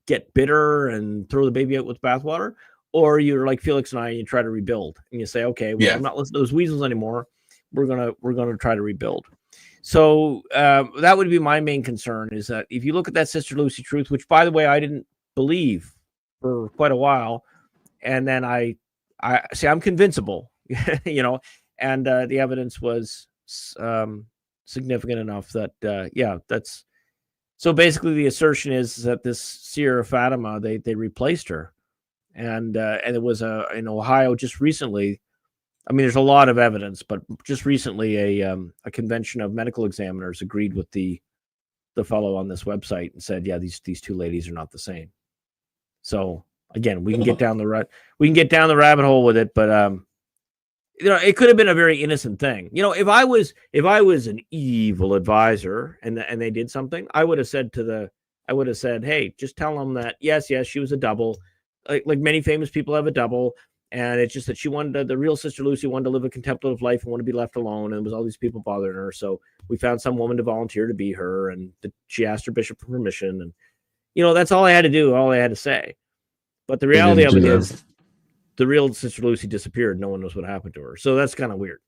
get bitter and throw the baby out with bathwater, or you're like Felix and I, and you try to rebuild, and you say, okay, well, I'm not listening to those weasels anymore. We're gonna try to rebuild. So that would be my main concern, is that if you look at that Sister Lucy Truth, which, by the way, I didn't believe for quite a while, and then I see I'm convincible, and the evidence was significant enough that that's. So basically, the assertion is that this seer of Fatima, they replaced her, and it was in Ohio just recently. I mean, there's a lot of evidence, but just recently, a convention of medical examiners agreed with the fellow on this website and said, yeah, these two ladies are not the same. So again, we can get down the rabbit hole with it, but it could have been a very innocent thing. If I was an evil advisor and they did something, I would have said, hey, just tell them that yes, she was a double, like many famous people have a double, and it's just that the real Sister Lucy wanted to live a contemplative life and want to be left alone, and there was all these people bothering her, so we found some woman to volunteer to be her, and she asked her bishop for permission, and that's all I had to do, all I had to say. But the reality of it is, the real Sister Lucy disappeared. No one knows what happened to her. So that's kind of weird.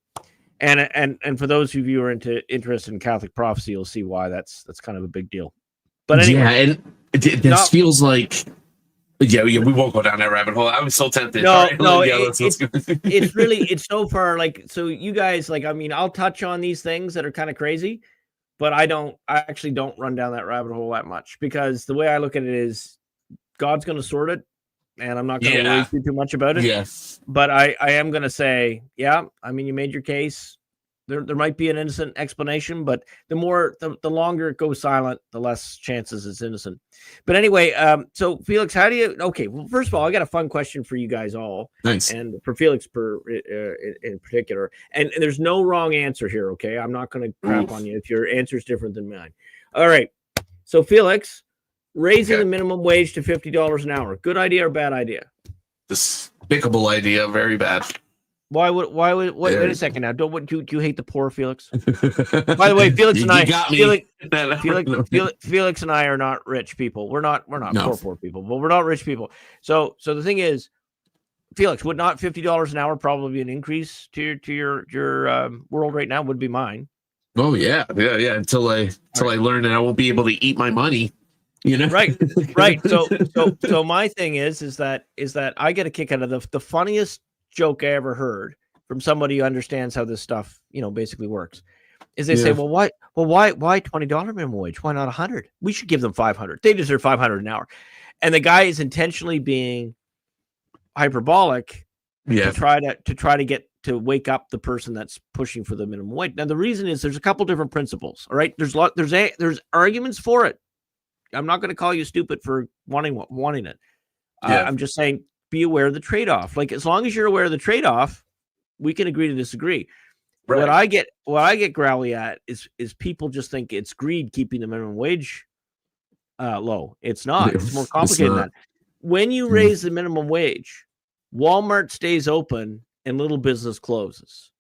And for those of you who are interested in Catholic prophecy, you'll see why that's kind of a big deal. But anyway, this feels like, we won't go down that rabbit hole. I was so tempted. It's so far, like, so you guys, like, I mean, I'll touch on these things that are kind of crazy, but I actually don't run down that rabbit hole that much, because the way I look at it is God's going to sort it. And I'm not going to worry too much about it. Yes. But I am going to say, I mean, you made your case. There might be an innocent explanation, but the longer it goes silent, the less chances it's innocent. But anyway, so Felix, how do you? Okay, well, first of all, I got a fun question for you guys all, nice, and for Felix in particular. And there's no wrong answer here. Okay, I'm not going to crap on you if your answer is different than mine. All right, so Felix, raising the minimum wage to $50 an hour, good idea or bad idea? Despicable idea, very bad. Wait a second now. Do you hate the poor, Felix? By the way, Felix and I Felix and I are not rich people. We're not poor people, but we're not rich people. So the thing is, Felix, would not $50 an hour probably be an increase to your world right now? Would be mine. Oh yeah. Until I learn that I won't be able to eat my money. You know, right. So my thing is that I get a kick out of the funniest joke I ever heard from somebody who understands how this stuff, basically works, is they say, well, why $20 minimum wage? Why not 100? We should give them 500. They deserve 500 an hour. And the guy is intentionally being hyperbolic to try to get to wake up the person that's pushing for the minimum wage. Now, the reason is there's a couple different principles. All right. There's arguments for it. I'm not going to call you stupid for wanting it. I'm just saying, be aware of the trade-off. Like, as long as you're aware of the trade-off, we can agree to disagree. Right. What I get growly at is people just think it's greed keeping the minimum wage low. It's not. It's more complicated than that. When you raise the minimum wage, Walmart stays open and little business closes.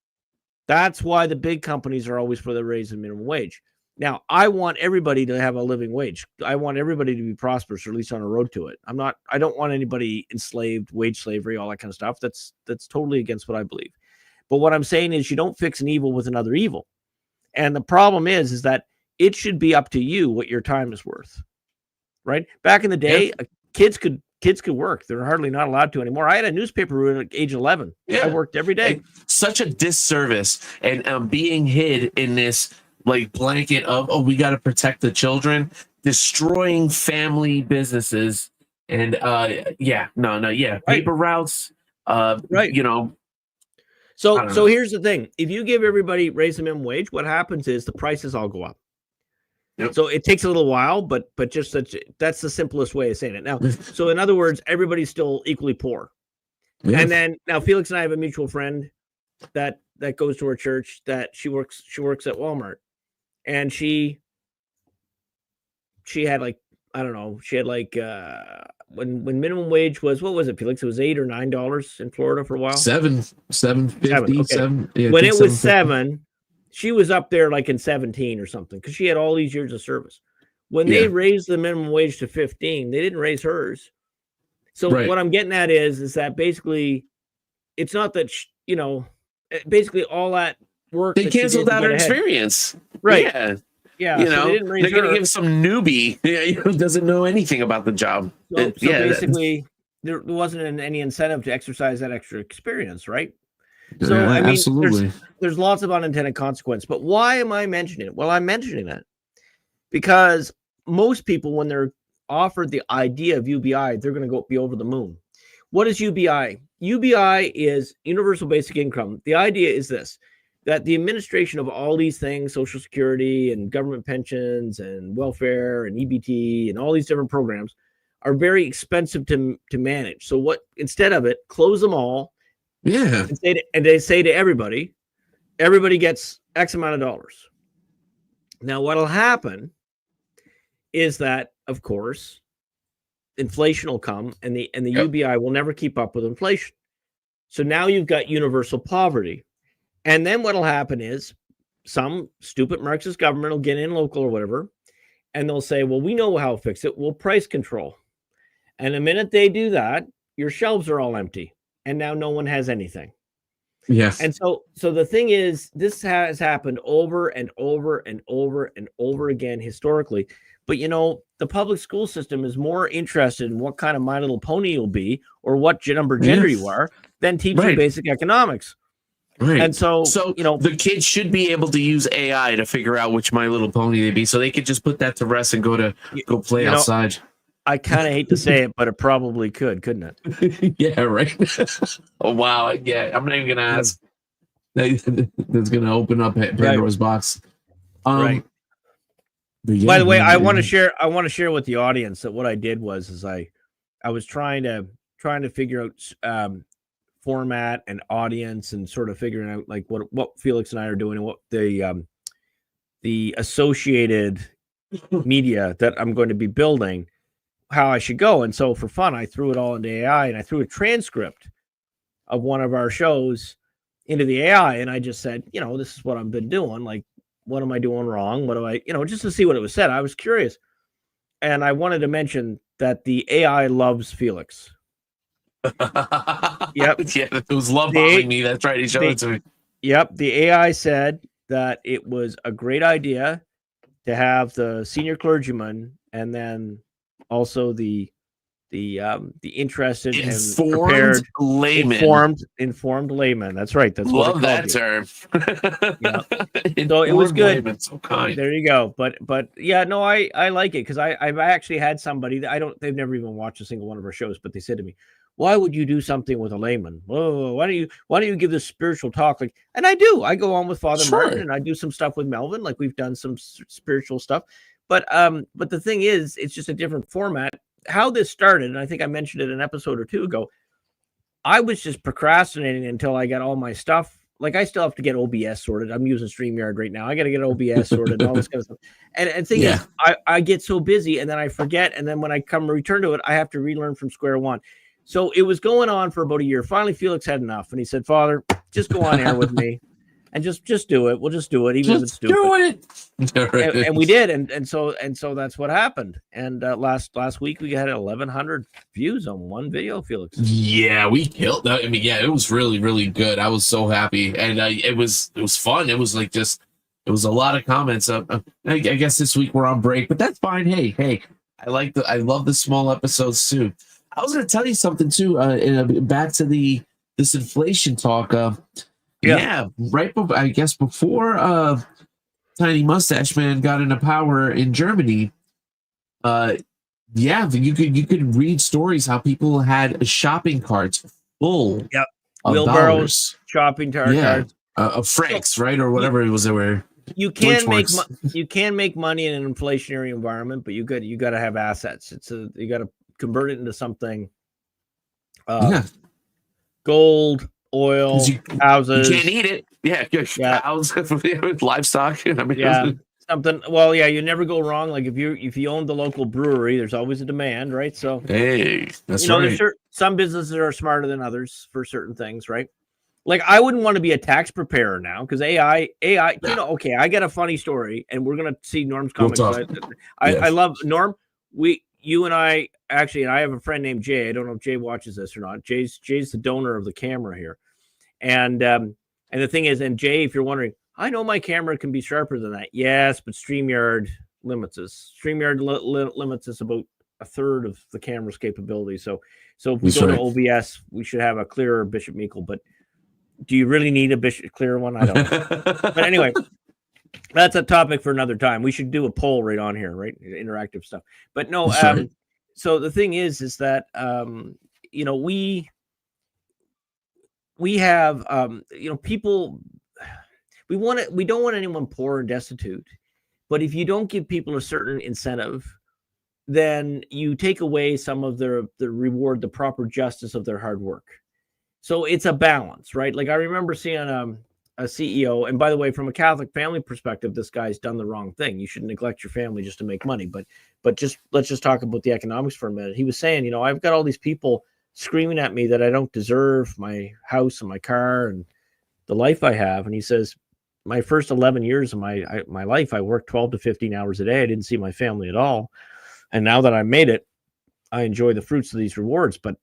That's why the big companies are always for the raise in minimum wage. Now, I want everybody to have a living wage. I want everybody to be prosperous, or at least on a road to it. I don't want anybody enslaved, wage slavery, all that kind of stuff. That's totally against what I believe. But what I'm saying is, you don't fix an evil with another evil. And the problem is that it should be up to you what your time is worth. Right? Back in the day, kids could work. They're hardly not allowed to anymore. I had a newspaper route at age 11. I worked every day. Such a disservice, and being hid in this like blanket of, we got to protect the children, destroying family businesses, and paper routes, right? So here's the thing: if you give everybody raise the minimum wage, what happens is the prices all go up. Yep. So it takes a little while, but just that's the simplest way of saying it. Now, so in other words, everybody's still equally poor. Yeah. And then now Felix and I have a mutual friend that goes to our church, that she works at Walmart. And she had like, I don't know, when minimum wage was, what was it, Felix? It was $8 or $9 in Florida for a while. $7.50. Okay. 7. Yeah, when it was 7, she was up there like in 17 or something, because she had all these years of service. When they raised the minimum wage to 15, they didn't raise hers. So what I'm getting at is that basically, it's not that basically all that work. They canceled out her experience. Right. Yeah. So they're going to give some newbie who doesn't know anything about the job. So basically, there wasn't any incentive to exercise that extra experience, right? So, I mean, absolutely. There's lots of unintended consequence. But why am I mentioning it? Well, I'm mentioning it because most people, when they're offered the idea of UBI, they're going to be over the moon. What is UBI? UBI is universal basic income. The idea is this: that the administration of all these things, Social Security and government pensions and welfare and EBT and all these different programs, are very expensive to manage. So instead of it, close them all. Yeah. And they say to everybody gets X amount of dollars. Now, what'll happen is that, of course, inflation will come, and the UBI will never keep up with inflation. So now you've got universal poverty. And then what'll happen is some stupid Marxist government will get in, local or whatever, and they'll say, well, we know how to fix it. We'll price control. And the minute they do that, your shelves are all empty. And now no one has anything. Yes. And so the thing is, this has happened over and over and over and over again historically. But, the public school system is more interested in what kind of My Little Pony you'll be or what gender you are than teaching basic economics. Right. And so the kids should be able to use AI to figure out which My Little Pony they be, so they could just put that to rest and go play outside. I kind of hate to say it, but it probably couldn't it? Yeah, right. Oh wow, yeah. I'm not even gonna ask. that's going to open up Pandora's box. Right. Yeah, by the way, I want to share with the audience that what I did was I was trying to figure out format and audience and sort of figuring out like what Felix and I are doing and what the associated media that I'm going to be building, how I should go. And so for fun, I threw it all into AI, and I threw a transcript of one of our shows into the AI, and I just said, this is what I've been doing. Like, what am I doing wrong? What do I, just to see what it was said. I was curious. And I wanted to mention that the AI loves Felix. Yep. Yeah, it was love bombing me. That's right. He showed it to me. Yep. The AI said that it was a great idea to have the senior clergyman and then also the interested informed layman. Informed layman. That's right. That's love that term. Yeah. So it was good. Layman, so kind. There you go. But yeah, no, I like it because I've actually had somebody that they've never even watched a single one of our shows, but they said to me, "Why would you do something with a layman? Whoa, why don't you give this spiritual talk?" Like, and I do. I go on with Father Martin, and I do some stuff with Melvin. Like, we've done some spiritual stuff. But the thing is, it's just a different format. How this started, and I think I mentioned it an episode or two ago, I was just procrastinating until I got all my stuff. Like, I still have to get OBS sorted. I'm using StreamYard right now. I got to get OBS sorted and all this kind of stuff. And thing is, I get so busy and then I forget. And then when I come return to it, I have to relearn from square one. So it was going on for about a year. Finally, Felix had enough. And he said, "Father, just go on air with me. And just do it. We'll just do it, even if it's stupid." Do it. And we did, and so that's what happened. And last week we had 1,100 views on one video, Felix. Yeah, we killed that. I mean, yeah, it was really, really good. I was so happy, and it was fun. It was like it was a lot of comments. I guess this week we're on break, but that's fine. Hey, I love the small episodes too. I was going to tell you something too. Back to this inflation talk. Yeah, right. I guess before Tiny Mustache Man got into power in Germany, you could read stories how people had shopping carts full of wheelbarrows, shopping carts, of francs, right, or whatever it was. They were. You can make money in an inflationary environment, but you got to have assets. You got to convert it into something. Gold. Oil, houses. You can't eat it. Yeah. Houses, livestock. I mean, something. Well, you never go wrong. Like if you own the local brewery, there's always a demand, right? So hey, that's right. Some businesses are smarter than others for certain things, right? Like I wouldn't want to be a tax preparer now because AI. Okay, I got a funny story, and we're gonna see Norm's comments. I love Norm. You and I actually, and I have a friend named Jay. I don't know if Jay watches this or not. Jay's the donor of the camera here. And the thing is, and Jay, if you're wondering, I know my camera can be sharper than that. Yes, but StreamYard limits us. StreamYard limits us about a third of the camera's capability. So if we go to OBS, we should have a clearer Bishop Meikle. But do you really need a clearer one? I don't know. But anyway, that's a topic for another time. We should do a poll right on here, right? Interactive stuff. But no, so the thing is that we have people. We don't want anyone poor or destitute, but if you don't give people a certain incentive, then you take away some of the reward, the proper justice of their hard work. So it's a balance, right? Like I remember seeing a CEO, and by the way, from a Catholic family perspective, this guy's done the wrong thing. You shouldn't neglect your family just to make money. But let's just talk about the economics for a minute. He was saying, I've got all these people screaming at me that I don't deserve my house and my car and the life I have. And he says, my first 11 years of my life, I worked 12 to 15 hours a day. I didn't see my family at all. And now that I made it, I enjoy the fruits of these rewards. But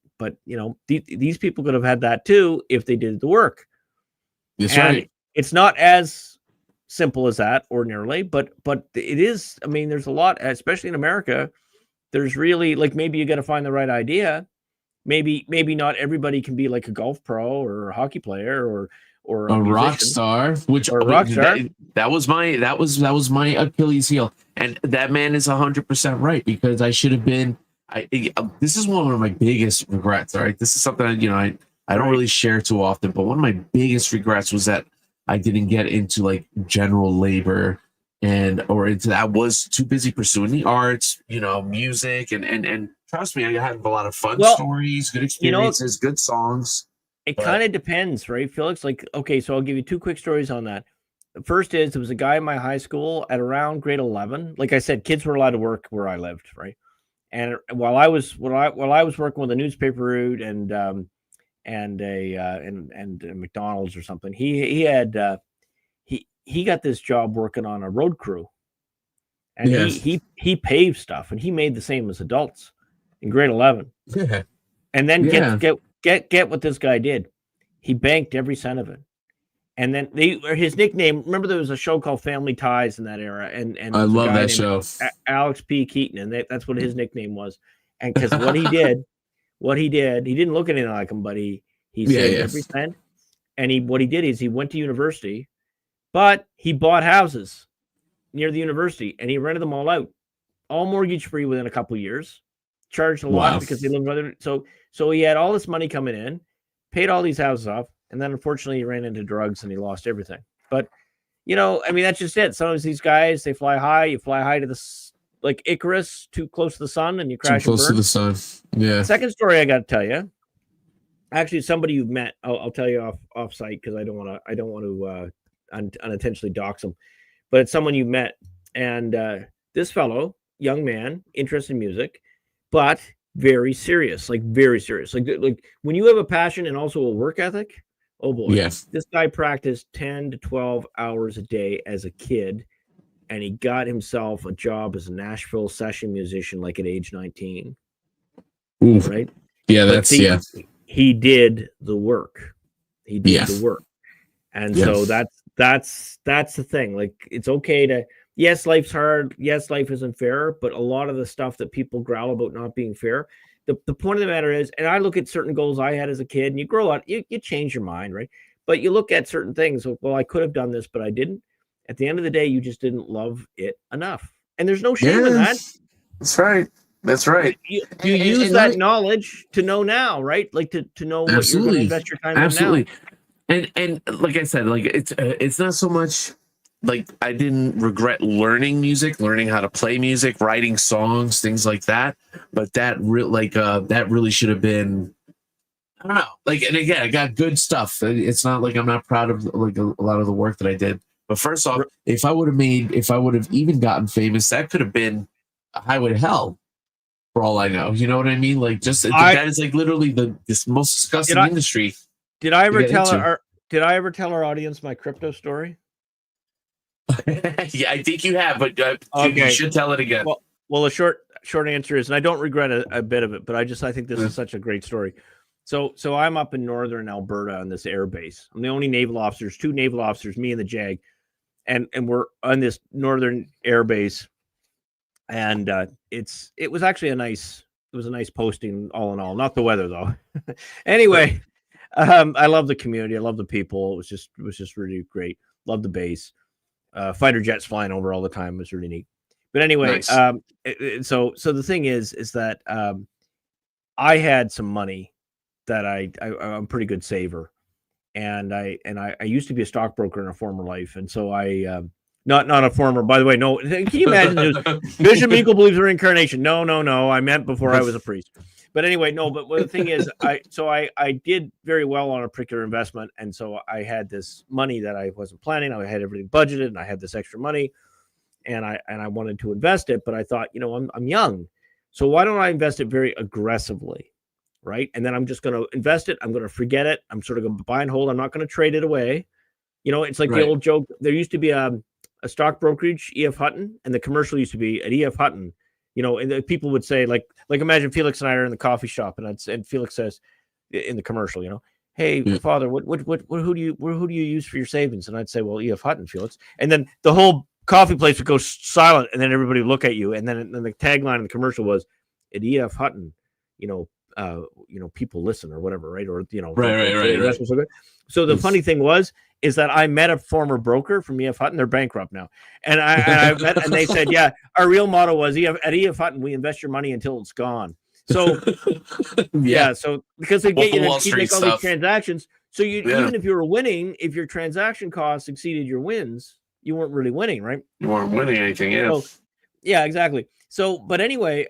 these people could have had that too if they did the work. That's right. It's not as simple as that ordinarily, but it is. I mean, there's a lot, especially in America. There's really maybe you got to find the right idea. Maybe not everybody can be like a golf pro or a hockey player or a rock star. That was my Achilles heel, and that man is 100% right because I should have been. This is one of my biggest regrets. All right, this is something I don't really share too often, but one of my biggest regrets was that I didn't get into like general labor or into that. I was too busy pursuing the arts, music, and trust me, I had a lot of fun stories, good experiences, good songs. It kind of depends, right, Felix? Like, okay, so I'll give you two quick stories on that. The first is there was a guy in my high school at around grade 11. Like I said, kids were allowed to work where I lived, right? And while I was working with a newspaper route and McDonald's or something, he got this job working on a road crew, and he paved stuff, and he made the same as adults in grade 11. Yeah. And then get what this guy did. He banked every cent of it. And then his nickname, remember there was a show called Family Ties in that era. And I love that show. Alex P. Keaton. And that's what his nickname was. And because what he did, he didn't look anything like him, but he saved every cent. And what he did is he went to university, but he bought houses near the university and he rented them all out, all mortgage free within a couple of years, charged a lot because they lived with other. So he had all this money coming in, paid all these houses off. And then unfortunately he ran into drugs and he lost everything. But, I mean, that's just it. Sometimes these guys, they fly high. You fly high to like Icarus, too close to the sun, and you crash. Too close to the sun. Yeah. Second story I got to tell you. Actually, somebody you've met. I'll tell you off site because I don't want to unintentionally dox them. But it's someone you met, and this fellow, young man, interested in music, but very serious, like very serious. Like when you have a passion and also a work ethic. Oh boy. Yes. This guy practiced 10 to 12 hours a day as a kid, and he got himself a job as a Nashville session musician like at age 19. Oof. Right? Yeah, he did the work. He did the work. And so that's the thing. Like, it's okay to, yes, life's hard. Yes, life isn't fair, but a lot of the stuff that people growl about not being fair, the point of the matter is, and I look at certain goals I had as a kid, and you grow up, you change your mind, right? But you look at certain things, well, I could have done this, but I didn't. At the end of the day, you just didn't love it enough. And there's no shame in that. That's right. That's right. You use that knowledge to know now, right? Like to know what you're going to invest your time in now. And like I said, like it's not so much like I didn't regret learning music, learning how to play music, writing songs, things like that. But that really should have been, I don't know. Like, and again, I got good stuff. It's not like I'm not proud of like a lot of the work that I did. But first off, if I would have even gotten famous, that could have been a highway to hell, for all I know. You know what I mean? Like, that is like literally this most disgusting industry. Did I ever tell our audience my crypto story? Yeah, I think you have, but you should tell it again. Well, the short answer is, and I don't regret a bit of it, but I think this is such a great story. So I'm up in northern Alberta on this air base. I'm the only naval officers, 2 naval officers, me and the JAG, and we're on this northern air base, and it was actually a nice posting all in all. Not the weather though. Anyway, I love the community. I love the people. It was just really great. Love the base. Fighter jets flying over all the time was really neat. But anyway, nice. So the thing is that I had some money that I'm a pretty good saver, and I used to be a stockbroker in a former life, and so I not a former, by the way. No, can you imagine? Bishop Meikle believes in reincarnation. No. I meant before I was a priest. But anyway, no. But the thing is, I did very well on a particular investment, and so I had this money that I wasn't planning. I had everything budgeted, and I had this extra money, and I wanted to invest it. But I thought, I'm young, so why don't I invest it very aggressively, right? And then I'm just going to invest it. I'm going to forget it. I'm sort of going to buy and hold. I'm not going to trade it away. It's like the old joke. There used to be a stock brokerage, E.F. Hutton, and the commercial used to be at E.F. Hutton. And people would say, like imagine Felix and I are in the coffee shop, and Felix says in the commercial, hey, Father, who do you use for your savings? And I'd say, well, E.F. Hutton, Felix. And then the whole coffee place would go silent, and then everybody would look at you. And then the tagline of the commercial was, at E.F. Hutton, people listen or whatever, right? Or right. So the funny thing is that I met a former broker from E.F. Hutton. They're bankrupt now. And I met, and they said, yeah, our real motto was at E.F. Hutton, we invest your money until it's gone. So, so because they get you to make all these transactions, So even if you were winning, if your transaction costs exceeded your wins, you weren't really winning, right? You weren't winning anything, yeah. So, yeah, exactly. So, but anyway,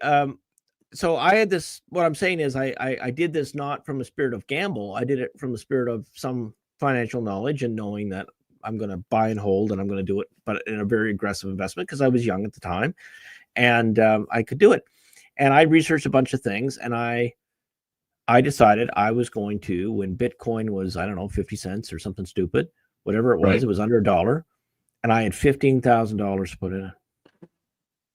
so I had this, what I'm saying is I did this not from a spirit of gamble. I did it from the spirit of some financial knowledge and knowing that I'm going to buy and hold and I'm going to do it, but in a very aggressive investment because I was young at the time and I could do it. And I researched a bunch of things and I decided I was going to, when Bitcoin was, I don't know, 50 cents or something stupid, whatever it was, it was under $1. And I had $15,000 to put in it.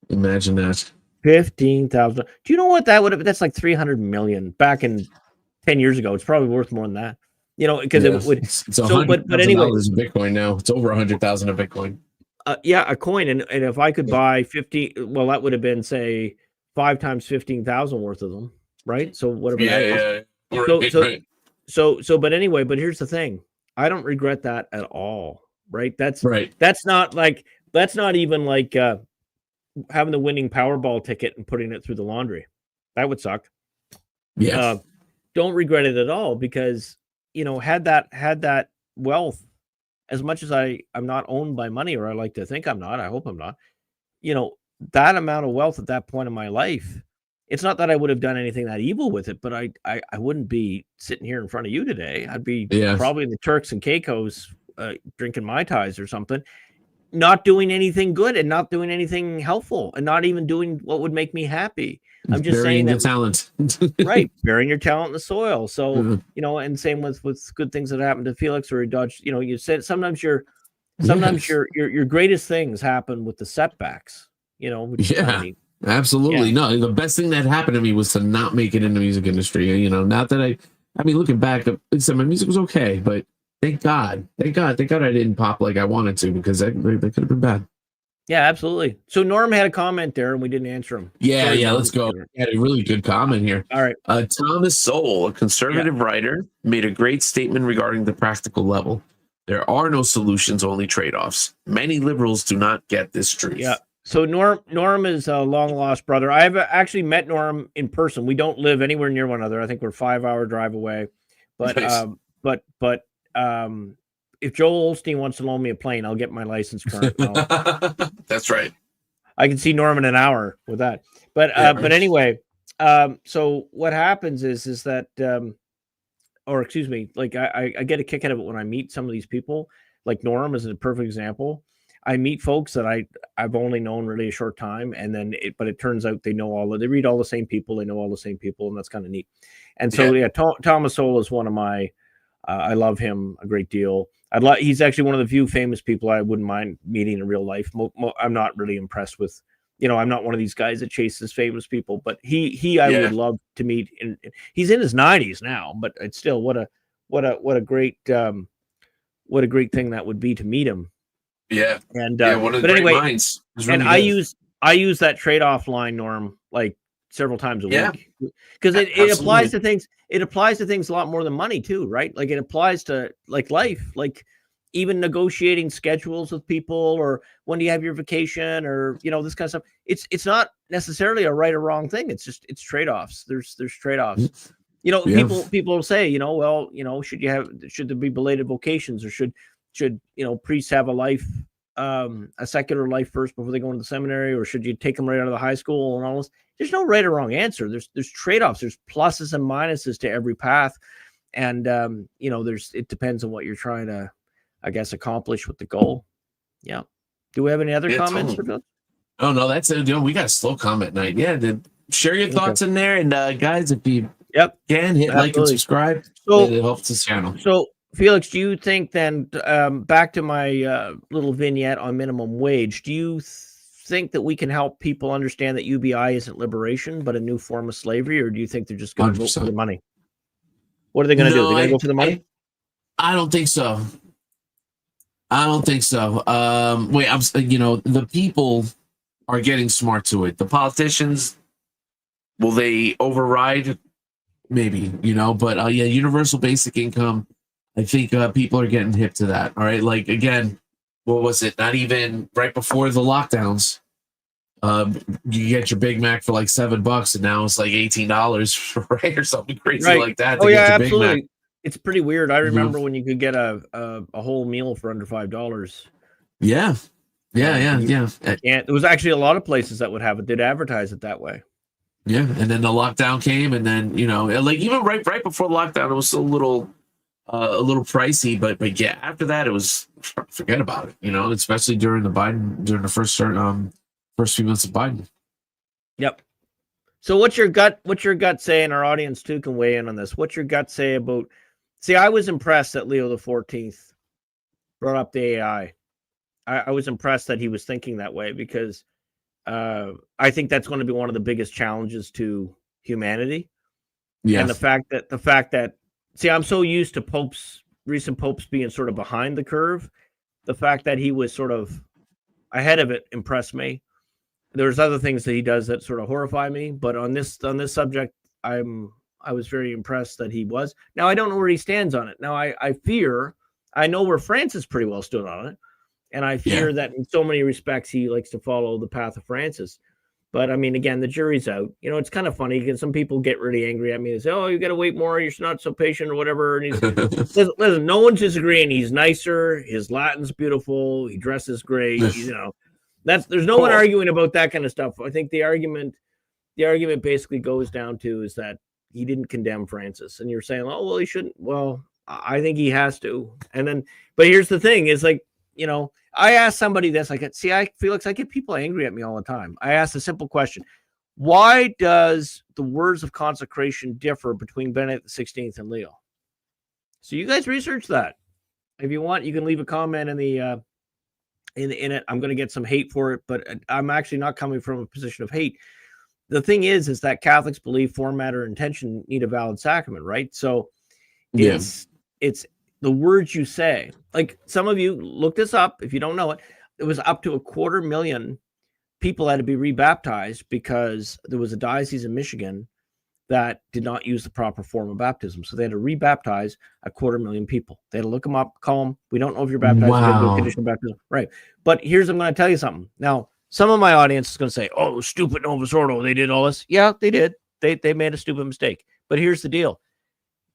Imagine that. 15,000. Do you know what that would have been? That's like 300 million back in 10 years ago. It's probably worth more than that, you know, because it would. So, but anyway, Bitcoin now it's over 100,000 of Bitcoin. Yeah, a coin, and if I could buy 50, well, that would have been say 5 times 15,000 worth of them, right? So whatever. Yeah. So, but anyway, but here's the thing: I don't regret that at all, right? That's not even like having the winning Powerball ticket and putting it through the laundry. That would suck. Yeah. Don't regret it at all because, you know, had that wealth, as much as I'm not owned by money, or I like to think I'm not, I hope I'm not, you know, that amount of wealth at that point in my life, it's not that I would have done anything that evil with it, but I wouldn't be sitting here in front of you today. I'd be probably in the Turks and Caicos drinking Mai Tais or something, not doing anything good and not doing anything helpful and not even doing what would make me happy. I'm just saying that talent, right? Burying your talent in the soil. So, you know, and same with good things that happened to Felix or Dodge. You know, you said sometimes your greatest things happen with the setbacks. You know, which is kind of neat. Absolutely. No, the best thing that happened to me was to not make it in the music industry. You know, not that I mean, looking back, my music was okay, but thank God I didn't pop like I wanted to, because that could have been bad. Yeah, absolutely. So Norm had a comment there and we didn't answer him. Sorry, let's go. He had a really good comment here. All right. Thomas Sowell, a conservative writer, made a great statement regarding the practical level. There are no solutions, only trade-offs. Many liberals do not get this truth. Yeah. So Norm is a long-lost brother. I've actually met Norm in person. We don't live anywhere near one another. I think we're a 5-hour drive away. But nice. If Joel Olstein wants to loan me a plane, I'll get my license current. That's right. I can see Norm in an hour with that. But anyway, so what happens is that, or excuse me, like I get a kick out of it when I meet some of these people. Like Norm is a perfect example. I meet folks that I've only known really a short time, and then but it turns out they read all the same people, they know all the same people, and that's kind of neat. And so Thomas Sowell is one of my. I love him a great deal. He's actually one of the few famous people I wouldn't mind meeting in real life. I'm not really impressed with, you know, I'm not one of these guys that chases famous people, but I would love to meet. He's in his 90s now, but it's still what a great thing that would be to meet him. Yeah, and one of the great minds. Really and good. I use that trade-off line, Norm, like several times a week, because it applies to things. It applies to things a lot more than money too, right? Like it applies to like life, like even negotiating schedules with people, or when do you have your vacation, or you know, this kind of stuff. It's not necessarily a right or wrong thing. It's trade-offs. There's trade-offs. You know, people will say, you know, well, you know, should there be belated vocations, or should you know, priests have a life, a secular life first before they go into the seminary, or should you take them right out of the high school and all this? There's no right or wrong answer. There's trade-offs. There's pluses and minuses to every path. And, you know, it depends on what you're trying to, I guess, accomplish with the goal. Yeah. Do we have any other comments? Totally. Oh, no, that's it. We got a slow comment night. Yeah. Share your thoughts in there. And guys, if you can hit like and subscribe, it helps the channel. So, Felix, do you think then, back to my little vignette on minimum wage, do you think that we can help people understand that UBI isn't liberation, but a new form of slavery, or do you think they're just going to vote for the money? What are they going to do? They're going to go for the money? I don't think so. You know, the people are getting smart to it. The politicians, will they override? Maybe, you know, but universal basic income. I think people are getting hip to that. All right. Like, again, what was it? Not even right before the lockdowns. You get your Big Mac for like $7, and now it's like $18, right? Or something crazy like that. Oh, yeah, absolutely. It's pretty weird. I remember when you could get a whole meal for under $5. Yeah. And there was actually a lot of places that would have it. They'd advertise it that way. Yeah, and then the lockdown came, and then like even right before lockdown, it was a little pricey, but yeah, after that, it was forget about it. Especially during the first few months of Biden. Yep. So what's your gut say, and our audience too can weigh in on this. What's your gut say about? See, I was impressed that Leo XIV brought up the AI. I was impressed that he was thinking that way, because I think that's going to be one of the biggest challenges to humanity. Yeah. And the fact that see, I'm so used to recent popes being sort of behind the curve. The fact that he was sort of ahead of it impressed me. There's other things that he does that sort of horrify me, but on this subject, I was very impressed that he was. Now, I don't know where he stands on it. Now, I know where Francis pretty well stood on it, and I fear that in so many respects he likes to follow the path of Francis. But I mean, again, the jury's out. It's kind of funny because some people get really angry at me and say, "Oh, you got to wait more. You're not so patient," or whatever. And listen, no one's disagreeing. He's nicer. His Latin's beautiful. He dresses great. There's no one arguing about that kind of stuff. I think the argument basically goes down to is that he didn't condemn Francis, and you're saying, "Oh, well, he shouldn't." Well, I think he has to. And then, but here's the thing: is like, I asked somebody this. Felix, I get people angry at me all the time. I asked a simple question: why does the words of consecration differ between Benedict XVI and Leo? So you guys research that. If you want, you can leave a comment in the in it. I'm going to get some hate for it, but I'm actually not coming from a position of hate. The thing is that Catholics believe form, matter, and intention need a valid sacrament, right? So it's the words you say. Like, some of you look this up if you don't know it. It was up to 250,000 people had to be rebaptized because there was a diocese in Michigan that did not use the proper form of baptism. So they had to rebaptize 250,000 people. They had to look them up, call them. We don't know if you're baptized. Wow. Conditional baptism. Right. But I'm going to tell you something. Now, some of my audience is going to say, "Oh, stupid Novus Ordo, they did all this." Yeah, they did. They made a stupid mistake. But here's the deal.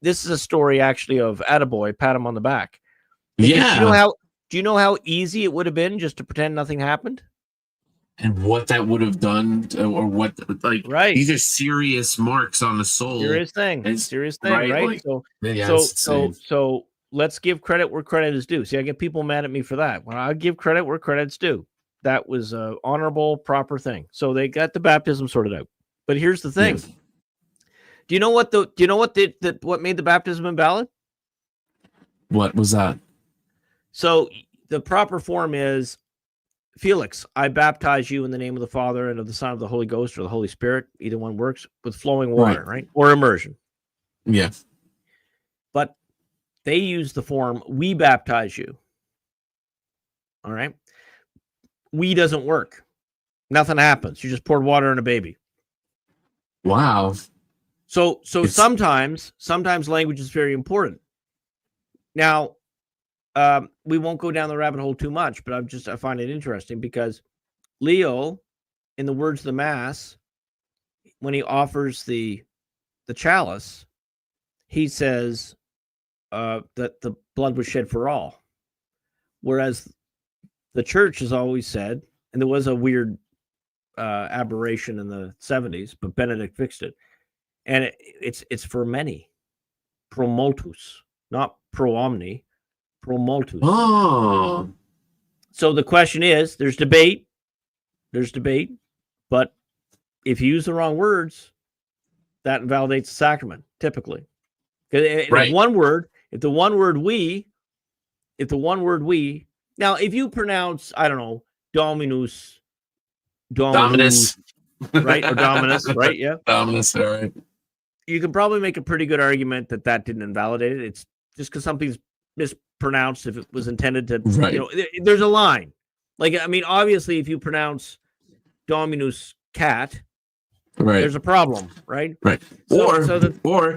This is a story actually of attaboy, pat him on the back. Because do you know how easy it would have been just to pretend nothing happened? And what that would have done, or what, like, right? These are serious marks on the soul. Serious thing, right? Like, so let's give credit where credit is due. See, I get people mad at me for that. Well, I give credit where credit's due. That was an honorable, proper thing. So they got the baptism sorted out. But here's the thing. Yes. Do you know what what made the baptism invalid? What was that? So the proper form is, "Felix, I baptize you in the name of the Father and of the Son of the Holy Ghost," or the Holy Spirit. Either one works, with flowing water, right? Or immersion. Yeah. But they use the form, "We baptize you." All right. "We" doesn't work. Nothing happens. You just poured water on a baby. Wow. So sometimes language is very important. Now, we won't go down the rabbit hole too much, but I find it interesting because Leo, in the words of the Mass, when he offers the chalice, he says that the blood was shed for all. Whereas the church has always said, and there was a weird aberration in the 70s, but Benedict fixed it. And it's for many, pro multus, not pro omni, pro multus. Oh. So the question is, there's debate, but if you use the wrong words, that invalidates the sacrament, typically. If the one word we, now if you pronounce, I don't know, Dominus, right? Or Dominus, right? Yeah. Dominus, all right. You can probably make a pretty good argument that didn't invalidate it. It's just because something's mispronounced if it was intended to, there's a line. Like, I mean, obviously, if you pronounce Dominus cat, there's a problem, right? Right. Or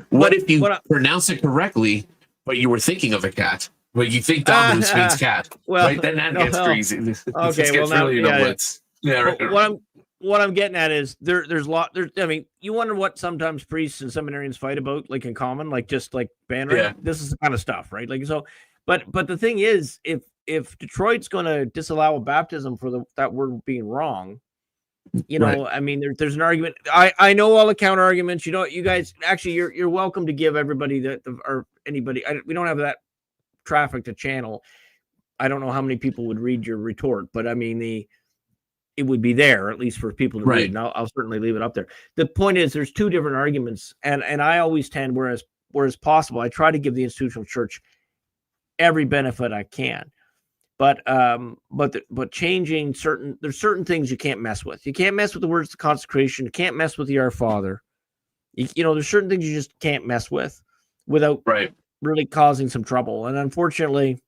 what if you pronounce it correctly, but you were thinking of a cat? But you think Dominus means cat. Well, right? Then that gets crazy. Okay, really what I'm getting at is there's I mean, you wonder what sometimes priests and seminarians fight about, like in common, like just like bandwagon. This is the kind of stuff, right? Like so, but the thing is, if Detroit's going to disallow a baptism for that word being wrong, you know, I mean, there's an argument. I know all the counter arguments. You know, you guys actually you're welcome to give everybody or anybody. We don't have that traffic to channel. I don't know how many people would read your retort, but I mean it would be there at least for people to read, and I'll certainly leave it up there. The point is, there's two different arguments, and I always tend, whereas possible, I try to give the institutional church every benefit I can, but changing there's certain things you can't mess with. You can't mess with the words of consecration. You can't mess with the Our Father. You know, there's certain things you just can't mess with without really causing some trouble. And unfortunately,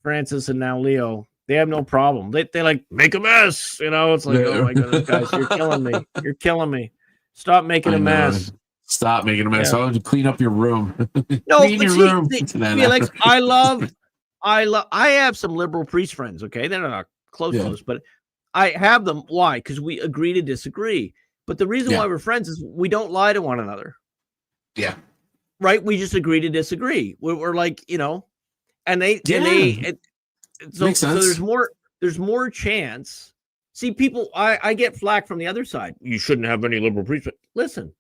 Francis and now Leo, they have no problem. They like make a mess. You know, it's like, oh my goodness, guys, you're killing me. You're killing me. Stop making a mess. Stop making a mess. I'll clean up your room. No, clean your room. Felix, I have some liberal priest friends. Okay, they're not close to us, but I have them. Why? Because we agree to disagree. But the reason why we're friends is we don't lie to one another. Yeah. Right. We just agree to disagree. We're like, you know, and so there's more chance. See, people, I get flack from the other side. You shouldn't have any liberal priests. Listen,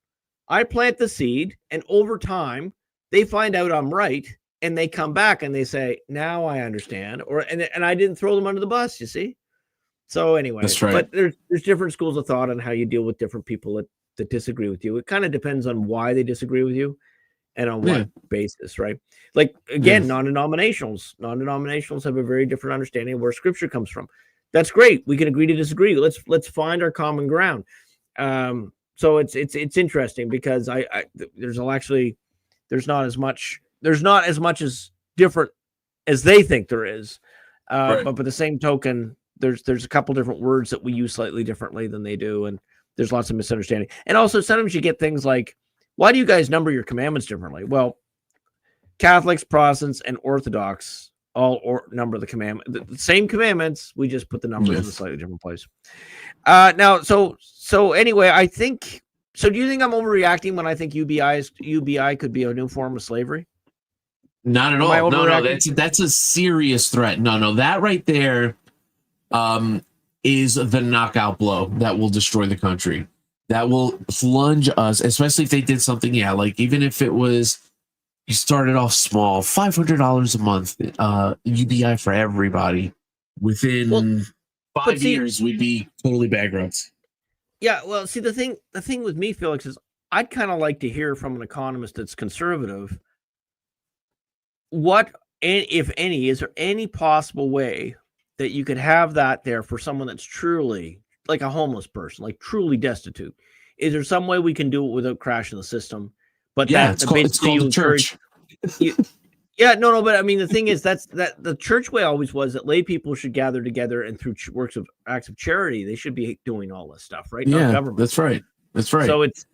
I plant the seed, and over time they find out I'm right, and they come back and they say, now I understand. And I didn't throw them under the bus, you see? So anyway, that's right. But there's different schools of thought on how you deal with different people that disagree with you. It kind of depends on why they disagree with you and on what basis, right? Like, again, non-denominationals have a very different understanding of where scripture comes from. That's great. We can agree to disagree. Let's find our common ground. So it's interesting because there's not as much as different as they think there is. But by the same token, there's a couple different words that we use slightly differently than they do, and there's lots of misunderstanding. And also sometimes you get things like, why do you guys number your commandments differently? Well, Catholics, Protestants, and Orthodox all number the same commandments. We just put the numbers in a slightly different place. Now, so anyway, I think. So, do you think I'm overreacting when I think UBI could be a new form of slavery? Not at all. No, that's a serious threat. No, that right there, is the knockout blow that will destroy the country. That will plunge us, especially if they did something. Yeah, like even if it was. You started off small, $500 a month, UBI for everybody. Within 5 years, we'd be totally bankrupt. Yeah, well, see, the thing with me, Felix, is I'd kind of like to hear from an economist that's conservative. What, if any, is there any possible way that you could have that there for someone that's truly like a homeless person, like truly destitute? Is there some way we can do it without crashing the system? But it's called the church. But I mean, the thing is that the church way always was that lay people should gather together and through acts of charity, they should be doing all this stuff, right? Yeah, not government. That's right. So it's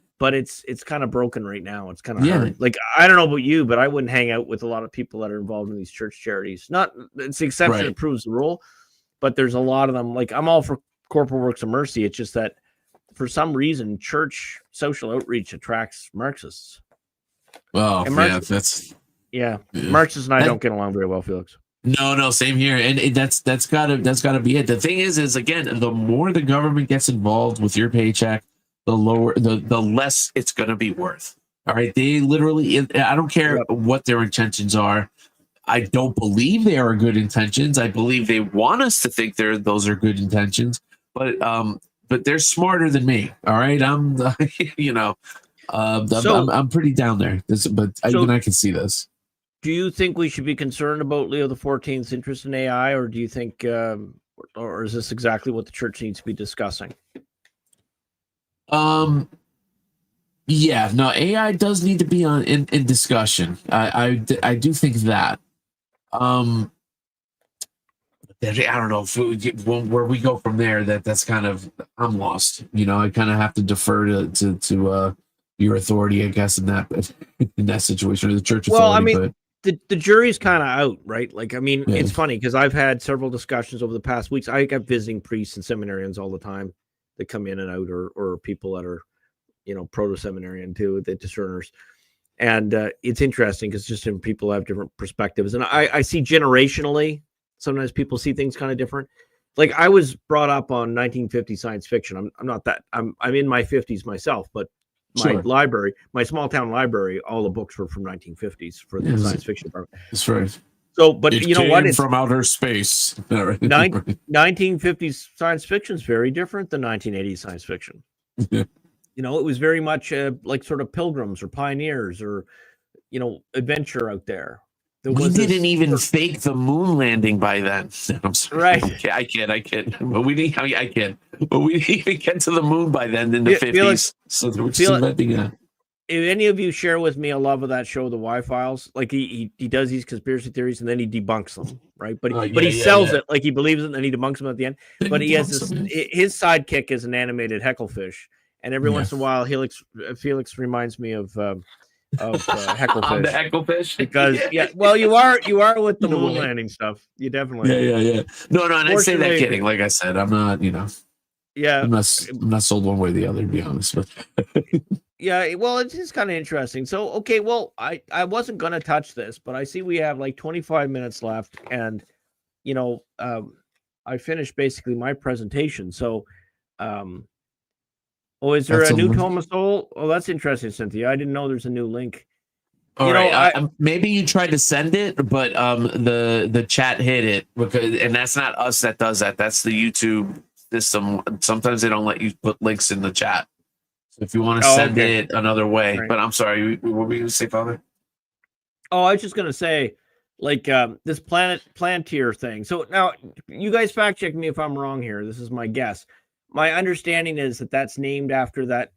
kind of broken right now. It's kind of hard. Like, I don't know about you, but I wouldn't hang out with a lot of people that are involved in these church charities. It's the exception that proves the rule, but there's a lot of them. Like, I'm all for corporal works of mercy. It's just that for some reason, church social outreach attracts Marxists. Well, Marxists and I don't get along very well, Felix. No, same here, and that's gotta be it. The thing is again, the more the government gets involved with your paycheck, the less it's gonna be worth. All right, they literally. I don't care what their intentions are. I don't believe they are good intentions. I believe they want us to think those are good intentions, but they're smarter than me. All right, I'm I'm pretty down there. Even I can see this. Do you think we should be concerned about Leo XIV's interest in AI, or do you think, or is this exactly what the church needs to be discussing? AI does need to be in discussion. I do think that. I don't know where we go from there. That's kind of, I'm lost. I kind of have to defer to your authority, I guess, in that situation, or the church authority. Well, I mean, the jury's kind of out, right? Like, I mean, it's funny because I've had several discussions over the past weeks. I got visiting priests and seminarians all the time, that come in and out, or people that are, proto-seminarian too, the discerners. And it's interesting because just different people have different perspectives. And I see generationally, sometimes people see things kind of different. Like I was brought up on 1950 science fiction. I'm not that, I'm in my 50s myself, but my library, my small town library, all the books were from 1950s for the science fiction department. That's right. So, but you know what? It's from outer space. 1950s science fiction is very different than 1980s science fiction. Yeah. It was very much like sort of pilgrims or pioneers or, adventure out there. We didn't even fake the moon landing by then. I'm sorry. Right. I kid. But we didn't. I kid. But we didn't even get to the moon by then in the 50s. Felix, so they were just inventing it. If any of you share with me a love of that show, The Y-Files, like he does these conspiracy theories and then he debunks them, right? But he sells it like he believes it and then he debunks them at the end. But he has his sidekick is an animated hecklefish, and every once in a while, Felix reminds me of hecklefish. The hecklefish, because well, you are with the moon landing stuff. You definitely yeah. No, and I say that kidding. Like I said, I'm not, I'm not sold one way or the other, to be honest. But yeah, well, it's just kind of interesting. So, okay, well, I wasn't going to touch this, but I see we have like 25 minutes left, and I finished basically my presentation. So, is there a new Tome of Soul? Oh, that's interesting, Cynthia. I didn't know there's a new link. All right, maybe you tried to send it, but the chat hit it and that's not us that does that. That's the YouTube system. Sometimes they don't let you put links in the chat. So if you want to send it another way, but I'm sorry, what were you going to say, Father? Oh, I was just going to say, like this Plantier thing. So now you guys fact check me if I'm wrong here. This is my guess. My understanding is that that's named after that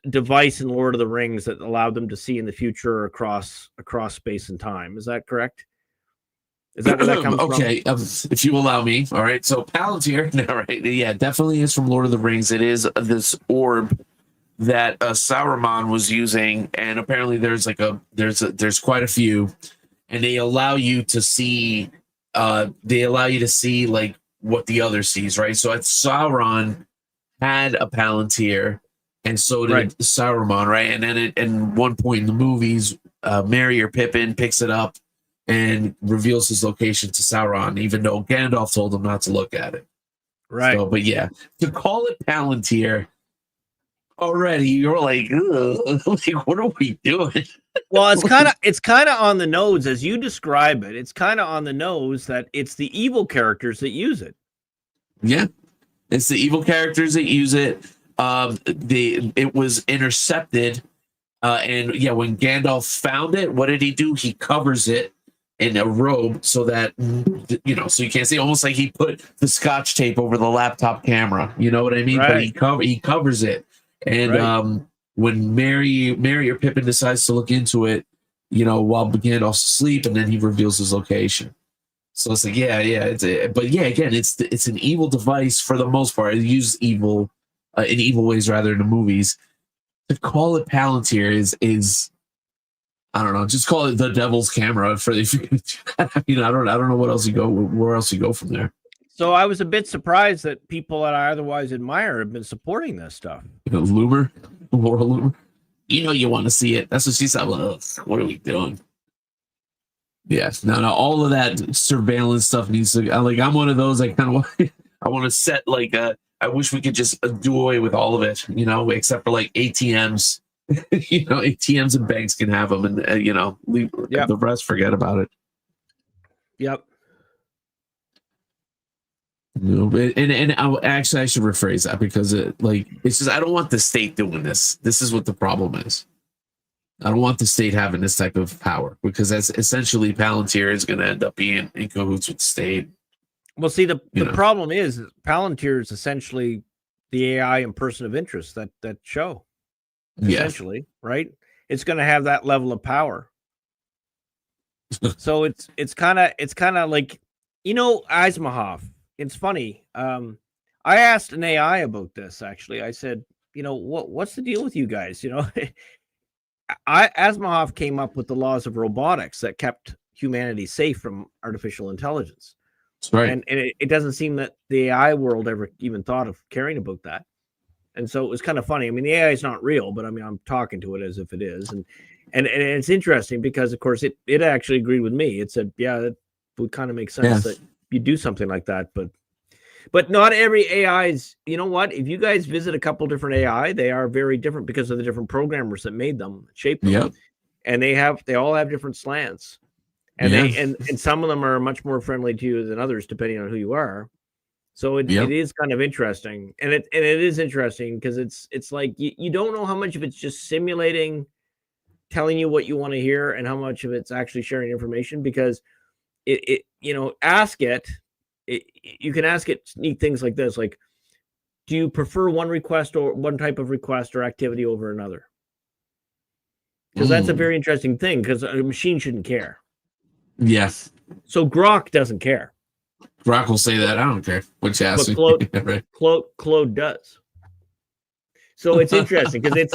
device in Lord of the Rings that allowed them to see in the future across space and time. Is that correct? Is that where that comes from? Okay, if you allow me. All right. So Palantir, right? Yeah, definitely is from Lord of the Rings. It is this orb that Sauron was using, and apparently there's quite a few, and they allow you to see. Like what the other sees, right? So Sauron had a Palantir, and so did Saruman, right? And then at one point in the movies, Merry or Pippin picks it up and reveals his location to Sauron, even though Gandalf told him not to look at it. Right. So, but yeah, to call it Palantir already, you're like, what are we doing? Well, it's kind of on the nose as you describe it. It's kind of on the nose that it's the evil characters that use it. Yeah, it's the evil characters that use it. It was intercepted, and when Gandalf found it, what did he do? He covers it in a robe so that so you can't see. Almost like he put the Scotch tape over the laptop camera. You know what I mean? Right. But he covers it, and when Merry or Pippin decides to look into it, while Gandalf's asleep, and then he reveals his location. So it's like, it's an evil device for the most part. It uses evil in evil ways rather in the movies. To call it Palantir is I don't know. Just call it the devil's camera for if you I don't know where else you go from there. So I was a bit surprised that people that I otherwise admire have been supporting this stuff. Laura Loomer. You want to see it. That's what she said. Well, what are we doing? Yes. No. All of that surveillance stuff needs to. I'm one of those. I want to set I wish we could just do away with all of it. Except for like ATMs. ATMs and banks can have them, and leave the rest. Forget about it. Yep. And I should rephrase that because it's just I don't want the state doing this. This is what the problem is. I don't want the state having this type of power because that's essentially Palantir is going to end up being in cahoots with the state. Well, see, the problem is Palantir is essentially the AI and person of interest that show. Essentially, right? It's going to have that level of power. So it's kind of like Eisenhower. It's funny. I asked an AI about this actually. I said, what's the deal with you guys? Asimov came up with the laws of robotics that kept humanity safe from artificial intelligence. That's right. And it doesn't seem that the AI world ever even thought of caring about that. And so it was kind of funny. I mean, the AI is not real, but I mean, I'm talking to it as if it is. And it's interesting because, of course, it actually agreed with me. It said, yeah, that would kind of make sense that you do something like that. But not every AI is, you know what? If you guys visit a couple different AI, they are very different because of the different programmers that made them, shaped them. Yep. And they all have different slants. And and some of them are much more friendly to you than others, depending on who you are. So it is kind of interesting. And it is interesting because it's like you don't know how much of it's just simulating telling you what you want to hear and how much of it's actually sharing information, because it you know, you can ask it neat things like this, like, do you prefer one request or one type of request or activity over another? Because that's a very interesting thing, because a machine shouldn't care. Yes. So Grok doesn't care. Grok will say that. I don't care. Which asks right. Claude does. So it's interesting because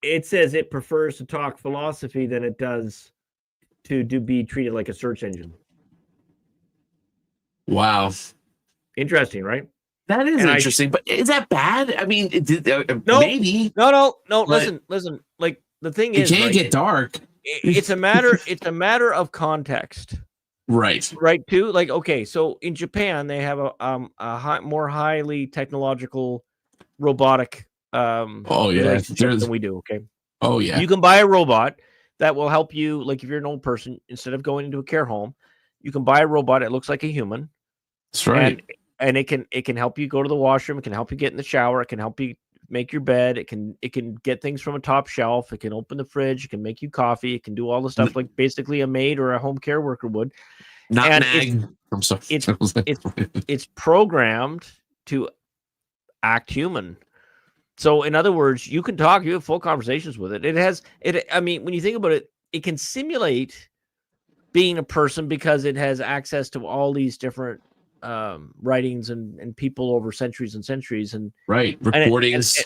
it says it prefers to talk philosophy than it does to be treated like a search engine. Wow. Interesting, right? That is interesting, but is that bad? I mean, maybe. No. Listen. Like, the thing is, it can't get dark. It's a matter of context, right? Too. Like, okay, so in Japan they have a more highly technological robotic relationship than we do. Okay. Oh yeah. You can buy a robot that will help you. Like, if you're an old person, instead of going into a care home, you can buy a robot. It looks like a human. That's right. And it can help you go to the washroom. It can help you get in the shower. It can help you make your bed. It can get things from a top shelf. It can open the fridge. It can make you coffee. It can do all the stuff like basically a maid or a home care worker would. I'm sorry. It's programmed to act human. So in other words, you can talk. You have full conversations with it. I mean, when you think about it, it can simulate being a person because it has access to all these different writings and people over centuries and centuries, and recordings,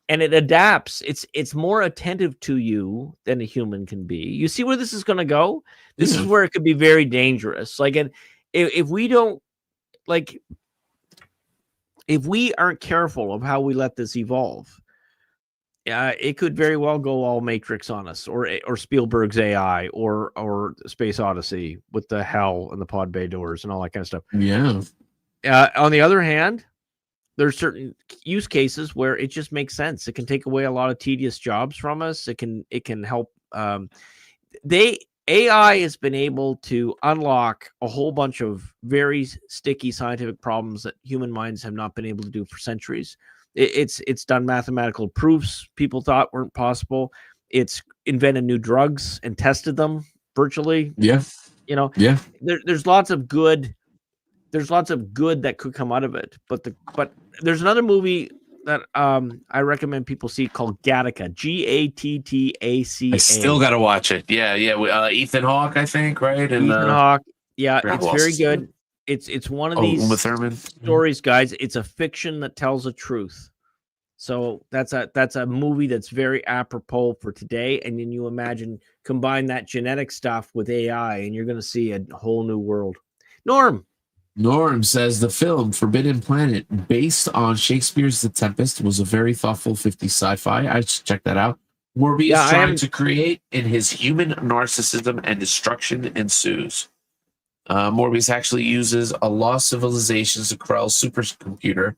and it adapts. It's more attentive to you than a human can be. You see where this is going to go? This is where it could be very dangerous. Like, and if we don't, like, if we aren't careful of how we let this evolve, it could very well go all Matrix on us, or Spielberg's AI, or Space Odyssey with the hell and the pod bay doors and all that kind of stuff. Yeah. On the other hand, there's certain use cases where it just makes sense. It can take away a lot of tedious jobs from us. It can help. AI has been able to unlock a whole bunch of very sticky scientific problems that human minds have not been able to do for centuries. It's done mathematical proofs people thought weren't possible. It's invented new drugs and tested them virtually. Yeah. You know, there's lots of good. There's lots of good that could come out of it. But there's another movie that I recommend people see called Gattaca. Gattaca. I still got to watch it. Yeah. Ethan Hawke, I think, right? And Ethan Hawke. Yeah, it's very good. It's one of these stories, guys. It's a fiction that tells the truth. So that's a movie that's very apropos for today. And then you combine that genetic stuff with AI, and you're going to see a whole new world. Norm says the film Forbidden Planet, based on Shakespeare's The Tempest, was a very thoughtful 50s sci-fi. I should check that out. Morbius trying to create in his human narcissism and destruction ensues. Morbius actually uses a lost civilization's Krell supercomputer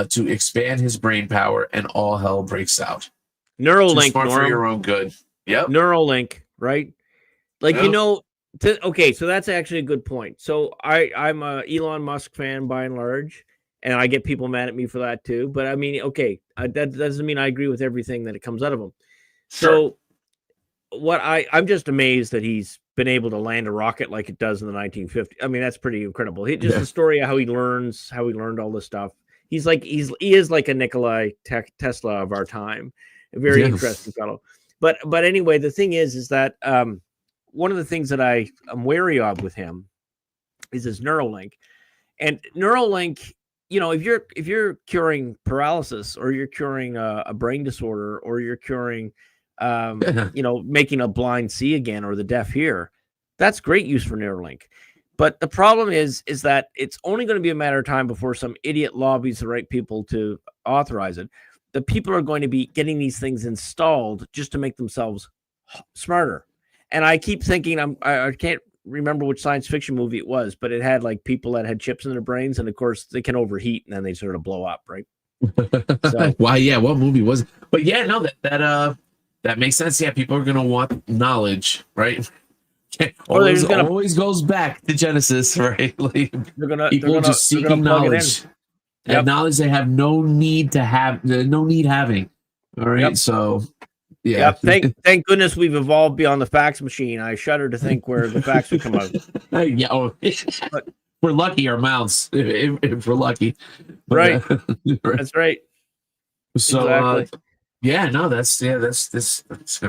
to expand his brain power, and all hell breaks out. Neuralink, smart for your own good. Yep. Neuralink, right? Like, okay, so that's actually a good point. So I'm a Elon Musk fan by and large, and I get people mad at me for that too. But I mean, okay, that doesn't mean I agree with everything that it comes out of him. Sure. So I'm just amazed that he's been able to land a rocket like it does in the 1950s. I mean, that's pretty incredible. The story of how he learned all this stuff. He is like a Nikola Tesla of our time. A very interesting fellow. But anyway, the thing is that one of the things that I am wary of with him is his Neuralink. And Neuralink, if you're curing paralysis, or you're curing a brain disorder, or you're curing making a blind see again, or the deaf hear, that's great use for Neuralink. But the problem is that it's only going to be a matter of time before some idiot lobbies the right people to authorize it. The people are going to be getting these things installed just to make themselves smarter. And I keep thinking, I can't remember which science fiction movie it was, but it had like people that had chips in their brains, and of course they can overheat and then they sort of blow up, right? So, why? Yeah, what movie was it? But yeah, no, that makes sense. Yeah, people are gonna want knowledge, right? Always goes back to Genesis, right? Like people just seeking knowledge, and knowledge they have no need having. All right, yep. So yeah. Yep. Thank goodness we've evolved beyond the fax machine. I shudder to think where the fax would come out. Yeah, but we're lucky. Our mouths, if we're lucky, but, right? That's right. So exactly. That's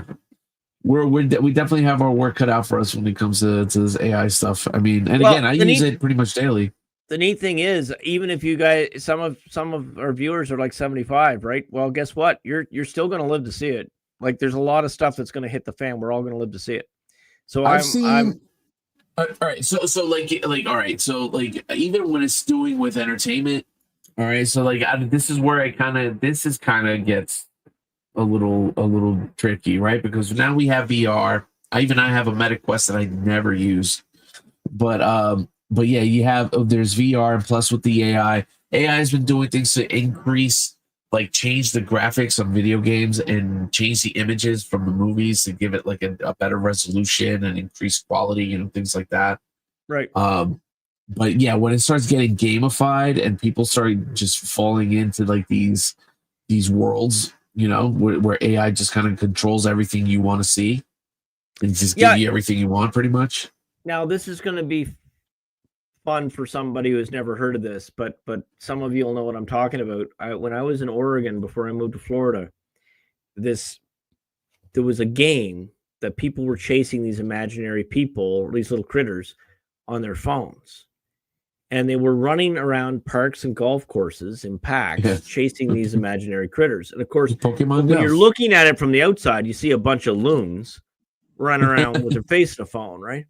we definitely have our work cut out for us when it comes to this AI stuff. I mean, and again, I use it pretty much daily. The neat thing is, even if you guys, some of our viewers are like 75, right? Well, guess what? You're still going to live to see it. Like, there's a lot of stuff that's going to hit the fan. We're all going to live to see it. So I'm all right. So all right. So like, even when it's doing with entertainment, all right. So like, this is where kind of gets a little tricky, right? Because now we have VR. I have a MetaQuest that I never use, but yeah, there's VR, and plus with the AI has been doing things to increase, like change the graphics of video games and change the images from the movies to give it like a better resolution and increased quality and things like that. Right. But yeah, when it starts getting gamified and people start just falling into like these worlds, where AI just kind of controls everything you want to see and just give you everything you want pretty much. Now, this is going to be fun for somebody who has never heard of this, but some of you will know what I'm talking about. When I was in Oregon before I moved to Florida, there was a game that people were chasing these imaginary people, or these little critters, on their phones. And they were running around parks and golf courses in packs, chasing these imaginary critters. And of course, when you're looking at it from the outside, you see a bunch of loons running around with their face in a phone, right?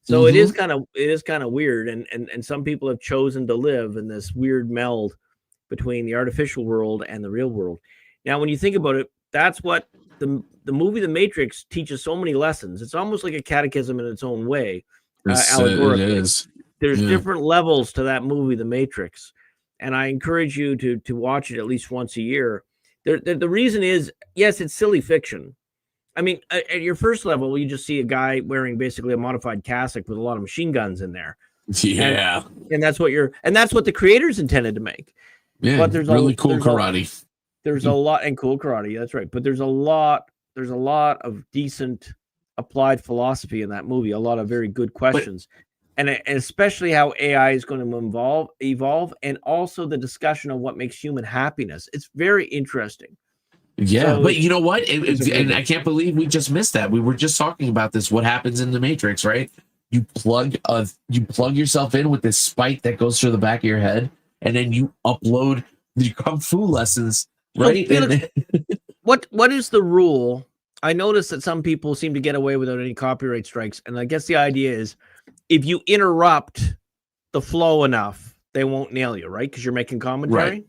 So it is kind of weird, and some people have chosen to live in this weird meld between the artificial world and the real world. Now, when you think about it, that's what the movie The Matrix teaches so many lessons. It's almost like a catechism in its own way. Allegorically. It is. There's different levels to that movie, The Matrix, and I encourage you to watch it at least once a year. The reason is, yes, it's silly fiction. I mean, at your first level, you just see a guy wearing basically a modified cassock with a lot of machine guns in there. Yeah, and that's what the creators intended to make. Yeah, but there's really cool karate. There's a lot, and cool karate. That's right. But there's a lot of decent applied philosophy in that movie. A lot of very good questions. And especially how AI is going to evolve, and also the discussion of what makes human happiness. It's very interesting. Yeah, so, but you know what? And I can't believe we just missed that. We were just talking about this. What happens in the Matrix, right? You plug yourself in with this spike that goes through the back of your head, and then you upload the kung fu lessons, right? So, Felix, what is the rule? I noticed that some people seem to get away without any copyright strikes, and I guess the idea is, if you interrupt the flow enough, they won't nail you, right? Because you're making commentary.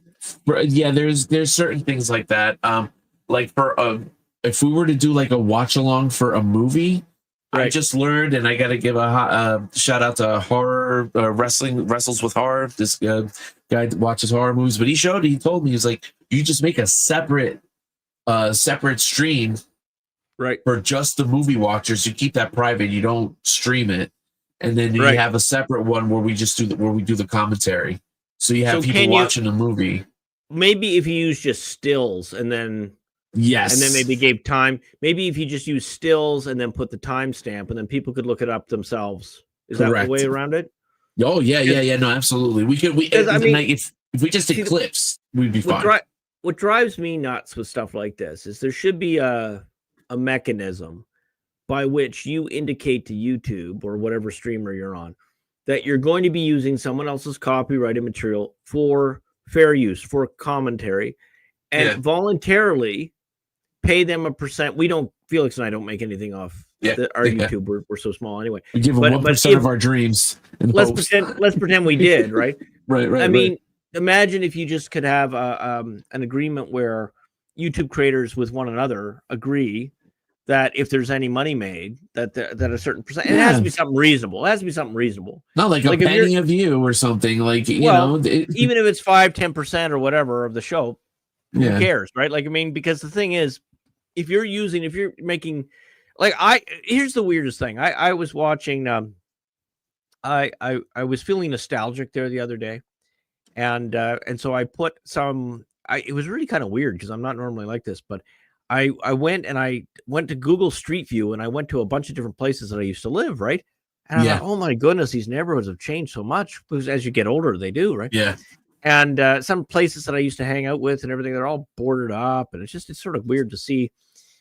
Right. Yeah, there's certain things like that. Like for if we were to do like a watch along for a movie, I just learned, and I got to give a shout out to Horror Wrestles with Horror. This guy watches horror movies, but he told me, he's like, you just make a separate stream, right, for just the movie watchers. You keep that private. You don't stream it. And then you have a separate one where we just do the commentary. So you have people watching the movie. Maybe if you use just stills and then and then maybe gave time. Maybe if you just use stills and then put the timestamp, and then people could look it up themselves. Is that the way around it? Oh yeah. No, absolutely. If we just did clips, we'd be fine. What drives me nuts with stuff like this is there should be a mechanism by which you indicate to YouTube or whatever streamer you're on that you're going to be using someone else's copyrighted material for fair use, for commentary, and voluntarily pay them a percent. Felix and I don't make anything off our YouTube. We're so small anyway. We give them 1% of our dreams. Let's pretend we did, right? Right. I mean, imagine if you just could have an agreement where YouTube creators with one another agree that if there's any money made, that a certain percent, it has to be something reasonable. It has to be something reasonable. Not like a penny of you or something. Like, even if it's 5-10% or whatever of the show, who cares, right? Like, I mean, because the thing is, if you're making, like, here's the weirdest thing. I was watching, I was feeling nostalgic there the other day, and so I put some. It was really kind of weird because I'm not normally like this, but I went to Google Street View, and I went to a bunch of different places that I used to live, right? And I thought, oh my goodness, these neighborhoods have changed so much, because as you get older, they do, right? Yeah. And some places that I used to hang out with and everything, they're all boarded up, and it's sort of weird to see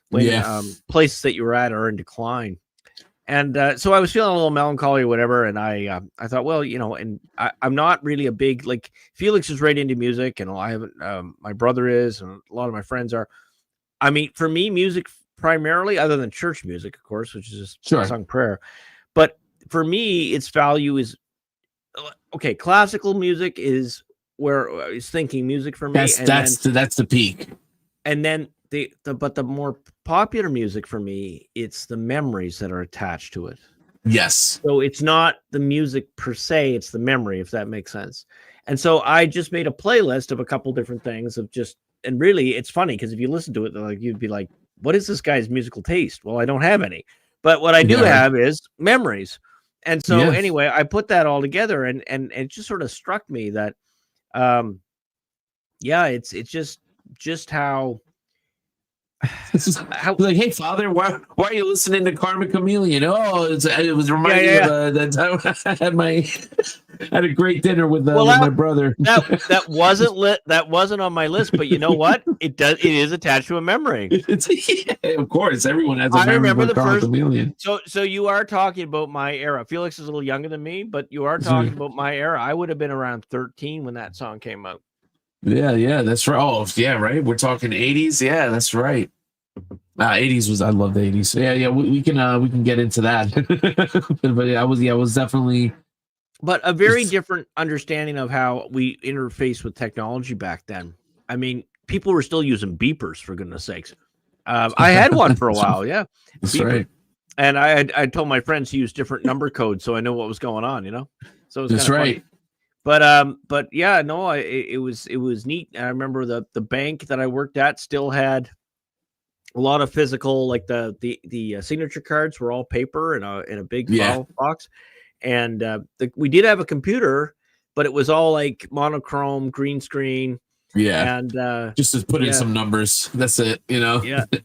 when places that you were at are in decline. And so I was feeling a little melancholy or whatever, and I thought, well, and I'm not really a big, like, Felix is right into music, and I haven't, my brother is, and a lot of my friends are. I mean, for me, music primarily, other than church music, of course, which is just sung prayer. But for me, its value is, okay, classical music is where is thinking music for me. That's the peak. And then but the more popular music for me, it's the memories that are attached to it. Yes. So it's not the music per se, it's the memory, if that makes sense. And so I just made a playlist of a couple different things of just, and really it's funny because if you listen to it, like, you'd be like, what is this guy's musical taste? Well, I don't have any, but what I do have is memories. And so anyway, I put that all together, and it just sort of struck me that, it's just how like, hey, Father, why are you listening to Karma Chameleon? Oh, it was reminding me of that time I had a great dinner with my brother. That wasn't on my list, but you know what? It is attached to a memory. Of course, everyone has a memory. I remember the Karma Chameleon. So you are talking about my era. Felix is a little younger than me, but you are talking about my era. I would have been around 13 when that song came out. Yeah, that's right. Oh, yeah, right. We're talking 80s. Yeah, that's right. 80s was, I love the 80s. Yeah, we can get into that. But I was definitely. But a very different understanding of how we interface with technology back then. I mean, people were still using beepers, for goodness sakes. I had one for a while. Yeah, that's beeper. Right. And I told my friends to use different number codes so I know what was going on. So it was that's right. Funny. But yeah, no, it was neat. I remember the bank that I worked at still had a lot of physical, like the signature cards were all paper in a big file box, and we did have a computer, but it was all like monochrome, green screen. Yeah, and just to put in some numbers. That's it.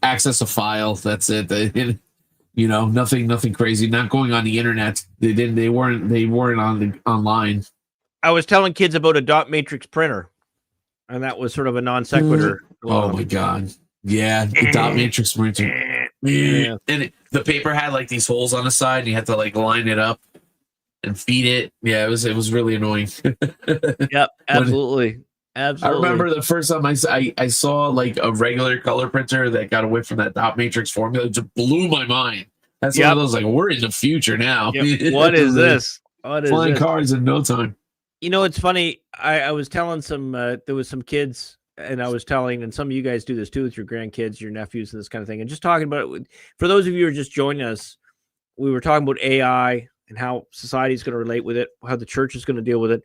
Access a file. That's it. Nothing crazy. Not going on the internet. They weren't online. I was telling kids about a dot matrix printer, and that was sort of a non sequitur. Oh my god. Yeah, the dot matrix printer. Yeah. And the paper had like these holes on the side, and you had to like line it up and feed it. Yeah, it was really annoying. Yep, absolutely. I remember the first time I saw like a regular color printer that got away from that dot matrix formula. It just blew my mind. That's one of those, like, we're in the future now. Yep. What is this? Flying cars in no time. It's funny. I was telling there was some kids, and I was telling, and some of you guys do this too with your grandkids, your nephews, and this kind of thing. And just talking about it, for those of you who are just joining us, we were talking about AI and how society is going to relate with it, how the church is going to deal with it.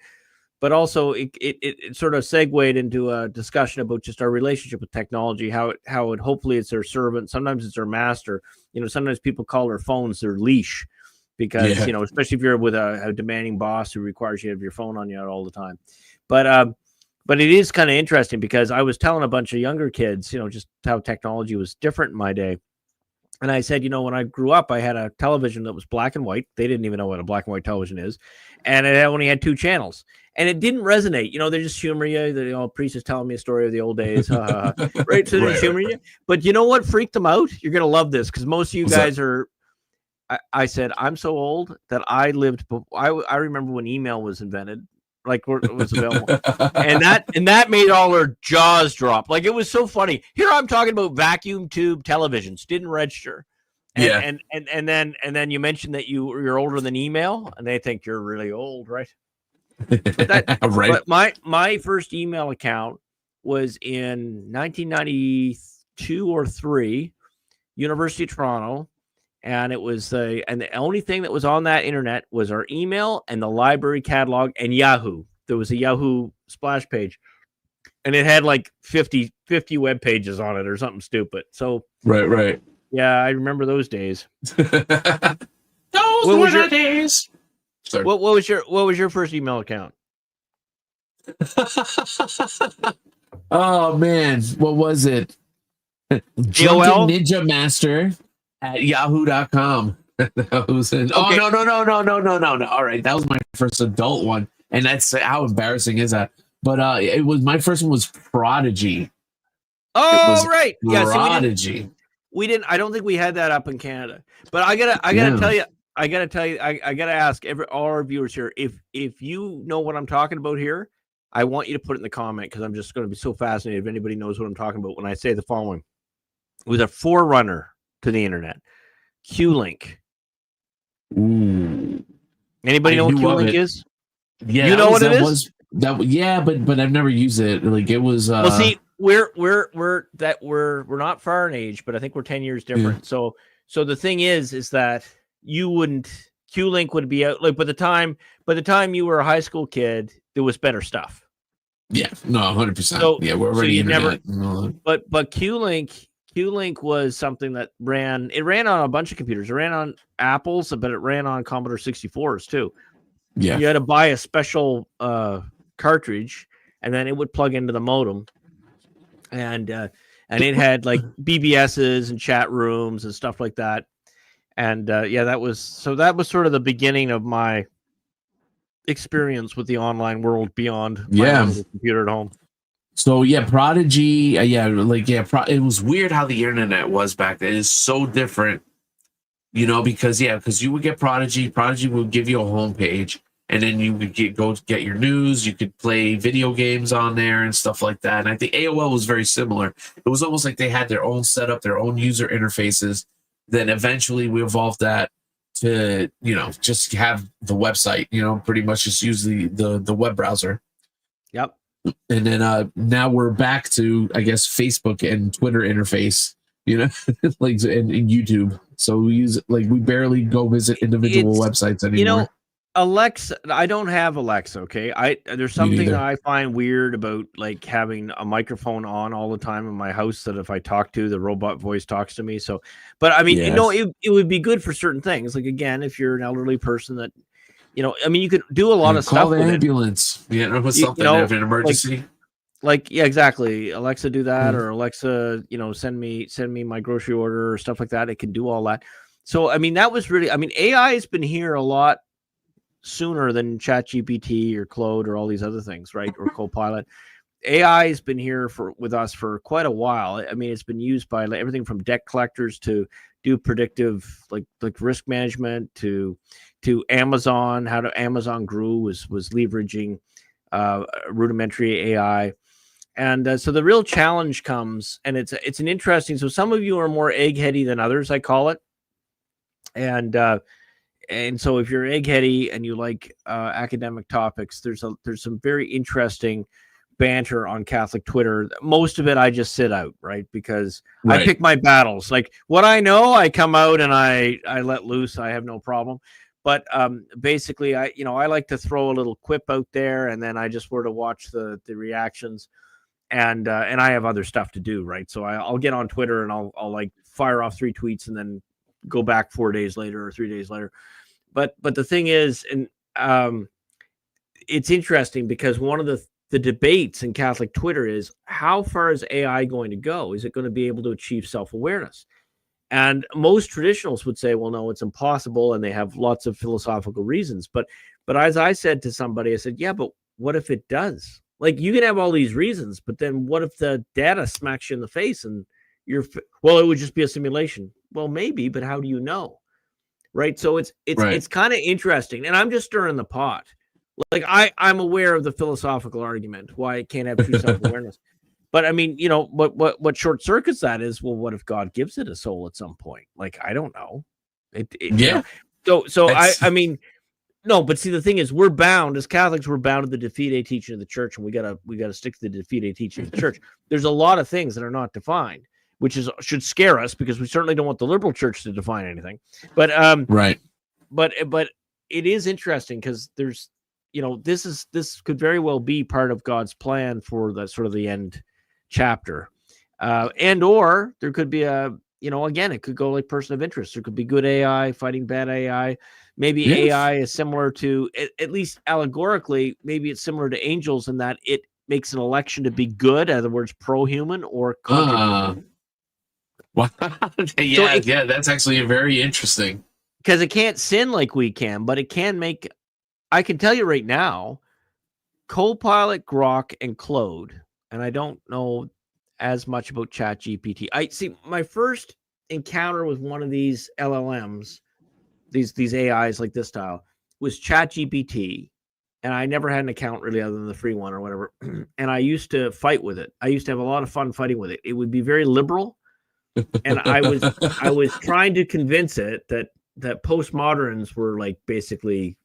But also it sort of segued into a discussion about just our relationship with technology, how it hopefully it's their servant. Sometimes it's their master. Sometimes people call their phones their leash. Because, especially if you're with a demanding boss who requires you to have your phone on you all the time. But it is kind of interesting because I was telling a bunch of younger kids, just how technology was different in my day. And I said, when I grew up, I had a television that was black and white. They didn't even know what a black and white television is. And it only had 2 channels. And it didn't resonate. They just humor you. The priest is telling me a story of the old days. Right? So they humor you. But you know what freaked them out? You're going to love this because most of you guys are... I said, I'm so old that I lived. I remember when email was invented, like it was available, and that made all our jaws drop. Like, it was so funny. Here I'm talking about vacuum tube televisions, didn't register, then you mentioned that you're older than email, and they think you're really old, right? But my first email account was in 1992 or 3, University of Toronto, and it was the only thing that was on that internet was our email and the library catalog and Yahoo. There was a Yahoo splash page, and it had like 50 web pages on it or something stupid. So right. Yeah, I remember those days. Those were the days. Sorry. What was your first email account? Oh man, what was it? AOL? Ninja Master at yahoo.com. That was it. Okay. Oh no. All right, that was my first adult one, and that's how embarrassing is that? But it was my first one was Prodigy. Oh right, yeah. Prodigy. We didn't. I don't think we had that up in Canada. But I gotta tell you. I gotta ask all our viewers here, if you know what I'm talking about here, I want you to put it in the comment, because I'm just going to be so fascinated if anybody knows what I'm talking about when I say the following. It was a forerunner to the internet. Q-Link. Ooh. Anybody know what Q-Link is? Yeah, you know what it is? Yeah, but I've never used it. Like it was. Well, see, we're not far in age, but I think we're 10 years different. Yeah. So the thing is that you wouldn't. Q-Link would be out. Like by the time you were a high school kid, there was better stuff. Yeah, no, 100%. So, yeah, we're already never. But Q-Link was something that ran on a bunch of computers. It ran on Apple's, but it ran on Commodore 64s too. Yeah, you had to buy a special cartridge, and then it would plug into the modem, and it had like BBSs and chat rooms and stuff like that. And that was sort of the beginning of my experience with the online world beyond my computer at home. So Prodigy, it was weird how the internet was back then. It's so different, because you would get Prodigy. Prodigy would give you a homepage, and then you would get your news. You could play video games on there and stuff like that. And I think AOL was very similar. It was almost like they had their own setup, their own user interfaces. Then eventually we evolved that to, just have the website, pretty much just use the web browser. Yep. And then now we're back to, I guess, Facebook and Twitter interface, like and YouTube. So we we barely go visit individual websites anymore. Alexa, I don't have Alexa. Okay, there's something that I find weird about like having a microphone on all the time in my house, that if I talk to the robot voice talks to me. So, but I mean, it would be good for certain things. Like again, if you're an elderly person that, you could do a lot of stuff. Call the ambulance. With something if an emergency. Exactly. Alexa, do that, or Alexa, send me my grocery order or stuff like that. It can do all that. So I mean, that was really. I mean, AI has been here a lot sooner than ChatGPT or Claude or all these other things, right? Or Copilot. AI has been here with us for quite a while. I mean, it's been used by everything from debt collectors to do predictive like risk management to Amazon. How Amazon grew was leveraging rudimentary AI. And so the real challenge comes, and it's an interesting. So some of you are more eggheady than others, I call it. And so if you're eggheady and you like academic topics, there's some very interesting banter on Catholic Twitter. Most of it I just sit out, right? Because I pick my battles. Like what I know, I come out and I let loose. I have no problem. But basically, I like to throw a little quip out there, and then I just were to watch the reactions, and I have other stuff to do, right? So I'll get on Twitter and I'll like fire off 3 tweets and then go back 4 days later or 3 days later. But the thing is, and it's interesting because one of the debates in Catholic Twitter is, how far is AI going to go? Is it going to be able to achieve self-awareness? And most traditionalists would say, well, no, it's impossible, and they have lots of philosophical reasons. But as I said to somebody, I said, yeah, but what if it does? Like, you can have all these reasons, but then what if the data smacks you in the face and it would just be a simulation? Well, maybe, but how do you know? Right. So it's kind of interesting. And I'm just stirring the pot. Like I'm aware of the philosophical argument why it can't have true self-awareness. But I mean, what short circuits that is, well, what if God gives it a soul at some point? Like, I don't know. So I mean, no, but see, the thing is, we're bound as Catholics, we're bound to the de fide teaching of the church, and we gotta stick to the de fide teaching of the church. There's a lot of things that are not defined, which should scare us, because we certainly don't want the liberal church to define anything. But right. But it is interesting, because there's, this could very well be part of God's plan for the sort of the end chapter, or there could be again, it could go like person of interest. There could be good AI fighting bad AI. Maybe AI is similar to, at least allegorically, maybe it's similar to angels in that it makes an election to be good, in other words, pro-human or contra-human. Wow. Yeah, that's actually very interesting. Because it can't sin like we can, but it can make, I can tell you right now, Copilot, Grok, and Claude, and I don't know as much about ChatGPT. I see my first encounter with one of these LLMs, these AIs like this style, was ChatGPT, and I never had an account really other than the free one or whatever. And I used to fight with it. I used to have a lot of fun fighting with it. It would be very liberal, and I was trying to convince it that postmoderns were like basically